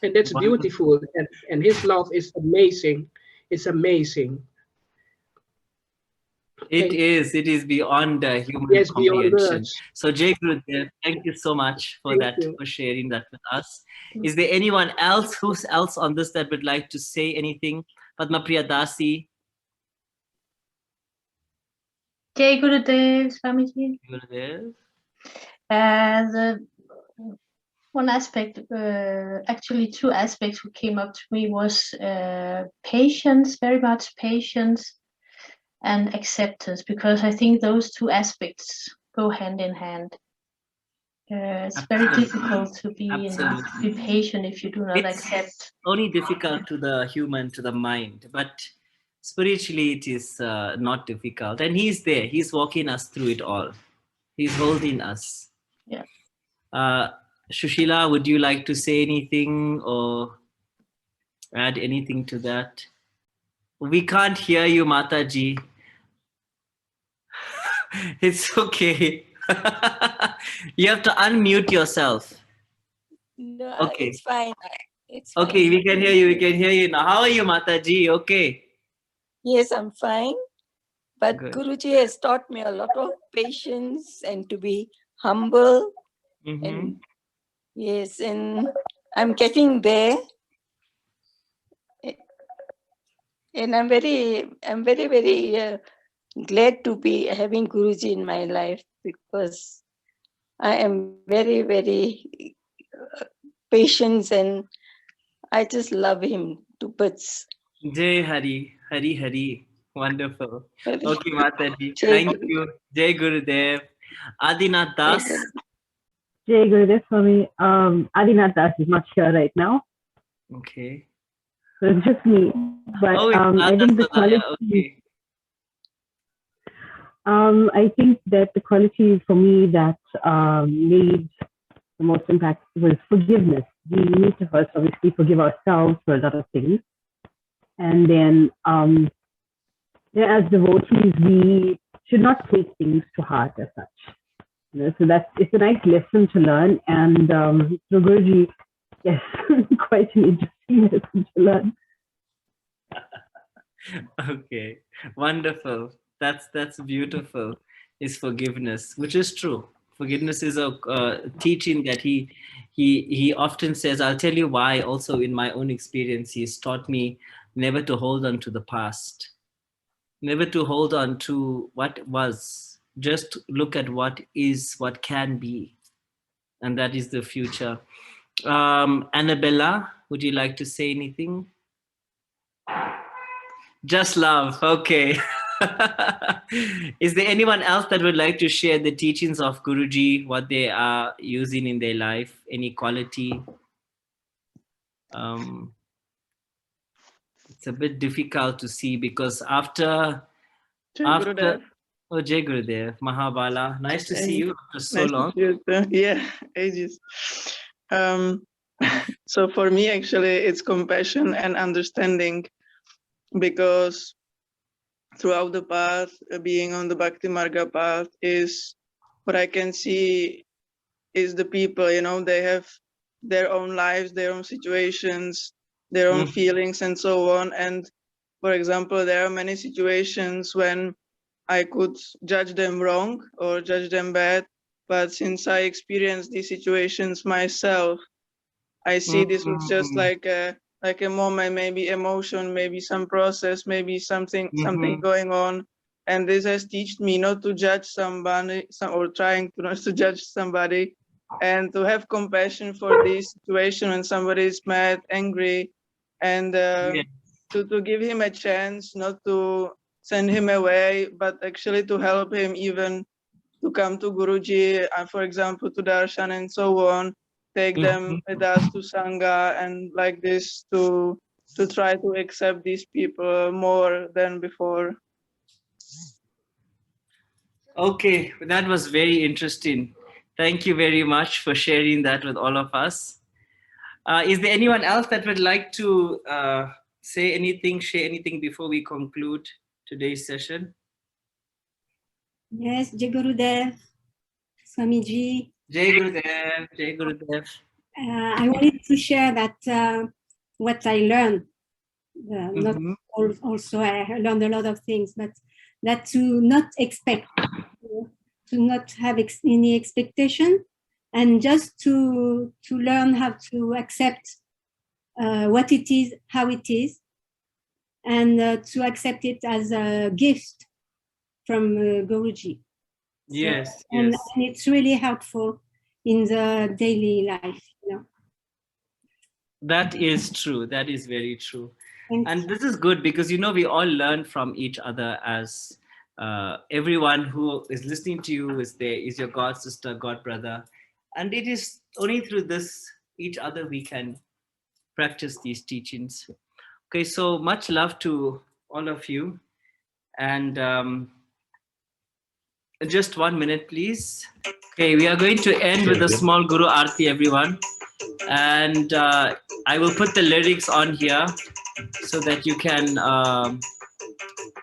and that's beautiful. And his love is amazing. It's amazing. It is beyond human Yes, beyond comprehension. words. So Jai Gurudev, thank you so much for Thank you. for sharing that with us. Is there anyone else who's else on this that would like to say anything? Padma Priya Dasi. Jai Gurudev, Swamiji. Gurudev. The one aspect, actually two aspects who came up to me was patience, very much patience, and acceptance, because I think those two aspects go hand in hand. It's very difficult to be patient if you do not accept. Only difficult to the human, to the mind, but spiritually it is not difficult. And he's there. He's walking us through it all. He's holding us. Yeah. Shushila, would you like to say anything or add anything to that? We can't hear you, Mataji. It's okay. You have to unmute yourself. No, Okay. it's fine. It's okay, fine. we can hear you. We can hear you now. How are you, Mataji? Okay. Yes, I'm fine. But Good. Guruji has taught me a lot of patience and to be humble. And yes, and I'm getting there. And I'm very, very glad to be having Guruji in my life, because I am very, very patient and I just love him to bits. Jai Hari, Hari Hari. Wonderful. Hari. Okay, Mataji. Jai Thank Guru. you. Jai Gurudev. Adinath Das. Jai Gurudev Swami. Adinath Das is not here right now. Okay. So it's just me. But I think the quality. Okay. I think that the quality for me that made the most impact was forgiveness. We need to first obviously forgive ourselves for a lot of things. And then as devotees, we should not take things to heart as such. You know, so it's a nice lesson to learn. And so Guruji, yes, quite an interesting lesson to learn. Okay, wonderful. That's beautiful. Is forgiveness, which is true. Forgiveness is a teaching that he often says. I'll tell you why. Also, in my own experience, he's taught me never to hold on to the past, never to hold on to what was. Just look at what is, what can be, and that is the future. Annabella, would you like to say anything? Just love. Okay. Is there anyone else that would like to share the teachings of Guruji, what they are using in their life, any quality? It's a bit difficult to see because after Gurudev. Oh, Jai Gurudev, Mahabala, nice to see you after so Nice long. to see you too. Yeah, ages. So for me, actually, it's compassion and understanding, because throughout the path, being on the Bhakti Marga path, is what I can see is the people, you know, they have their own lives, their own situations, their own feelings and so on. And for example, there are many situations when I could judge them wrong or judge them bad. But since I experienced these situations myself, I see this was just like a moment, maybe emotion, maybe some process, maybe something going on. And this has taught me not to judge somebody or trying to not to judge somebody, and to have compassion for this situation when somebody is mad, angry, and to give him a chance, not to send him away, but actually to help him even to come to Guruji, for example, to darshan and so on. Take them with us to Sangha, and like this to try to accept these people more than before. Okay, that was very interesting. Thank you very much for sharing that with all of us. Is there anyone else that would like to say anything, share anything before we conclude today's session? Yes, Jai Gurudev, Swamiji. Jai Gurudev, Jai Gurudev. I wanted to share that what I learned. Not also I learned a lot of things, but that to not expect, to not have any expectation, and just to learn how to accept what it is, how it is, and to accept it as a gift from Guruji. Yes, and, yes. and it's really helpful in the daily life, you know. That is true. That is very true. Thanks. And this is good because, you know, we all learn from each other, as everyone who is listening to you is there, is your God sister, God brother. And it is only through this, each other, we can practice these teachings. Okay, so much love to all of you. And just 1 minute, please. Okay, we are going to end with a small Guru Arati, everyone. And I will put the lyrics on here so that you can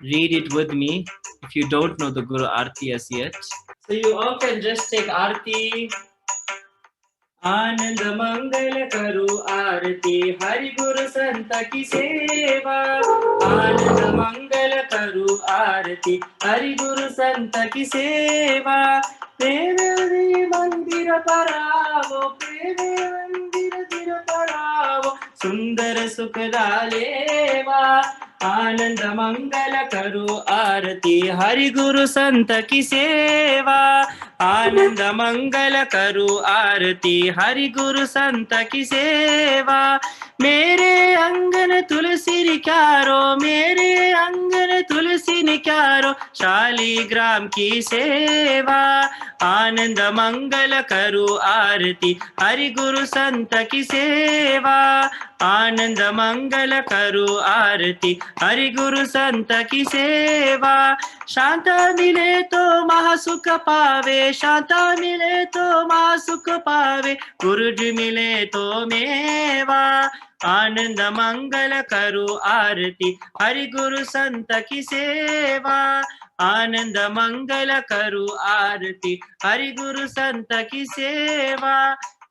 read it with me if you don't know the Guru Arati as yet. So you all can just take Arati. आनंद मंगल करो आरती हरि गुरु संत की सेवा आनंद मंगल करो आरती हरि गुरु संत की सेवा प्रेम मंदिर परावो प्रेम मंदिर परावो सुंदर सुख डालेवा आनंद मंगल करो आरती हरि गुरु संत की सेवा आनंद मंगल करो आरती हरि गुरु संत की सेवा मेरे अंगन तुलसी निकारो मेरे अंगन तुलसी निकारो शालीग्राम की सेवा आनंद मंगल करो आरती हरि गुरु संत की सेवा आनंद मंगल करो आरती हरि गुरु संत की सेवा शांत मिले तो महासुख पावे शांत मिले तो महासुख पावे गुरुजी मिले तो मेवा आनंद मंगल करो आरती हरि गुरु संत की सेवा आनंद मंगल करो आरती हरि गुरु संत की सेवा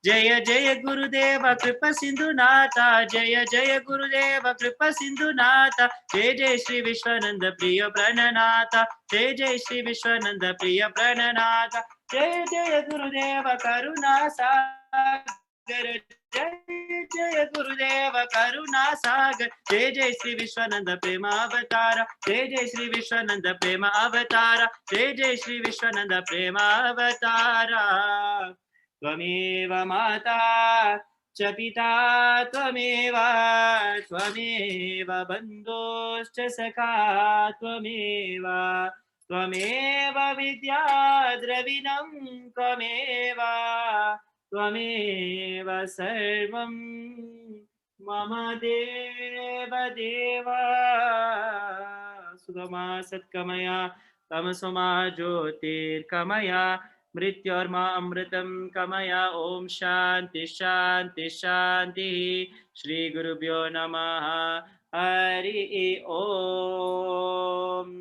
जय जय गुरुदेव कृपा सिंधुनाथा जय जय गुरुदेव कृपा सिंधुनाथा जय जय श्री विश्वानंद प्रिय प्रणनाथा जय जय श्री विश्वानंद प्रिय प्रणनाथा जय जय गुरुदेव करुणा सागर जय जय गुरुदेव करुणा सागर जय जय श्री विश्वानंद प्रेम अवतारा जय जय श्री विश्वानंद प्रेम अवतारा जय जय श्री विश्वानंद प्रेम अवतारा त्वमेव माता च पिता त्वमेव त्वमेव बन्धुश्च सखा त्वमेव त्वमेव विद्या द्रविणं त्वमेव त्वमेव सर्वं मम देव देव सुगमा सत्कमया तमसोमा ज्योतिर्कमया मृत्योर्मा अमृतं कमया ओम शांति शांति शांति श्री गुरुभ्यो नमः हरि ओम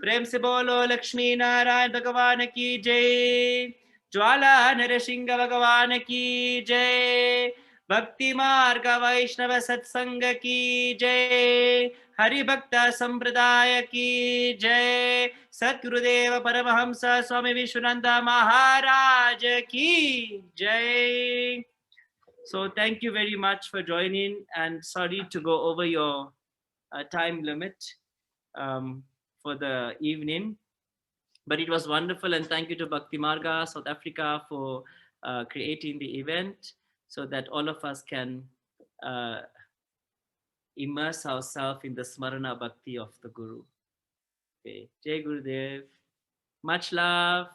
प्रेम से बोलो लक्ष्मी नारायण भगवान की जय ज्वाला नरसिंह भगवान की जय भक्ति मार्ग वैष्णव सत्संग की जय हरि भक्त संप्रदाय की जय सद्गुरुदेव परमहंस स्वामी विश्वानंद महाराज की जय. So thank you very much for joining, and sorry to go over your time limit for the evening, but it was wonderful, and thank you to Bhakti Marga South Africa for creating the event so that all of us can immerse ourselves in the Smarana Bhakti of the Guru. Okay. Jai Gurudev. Much love.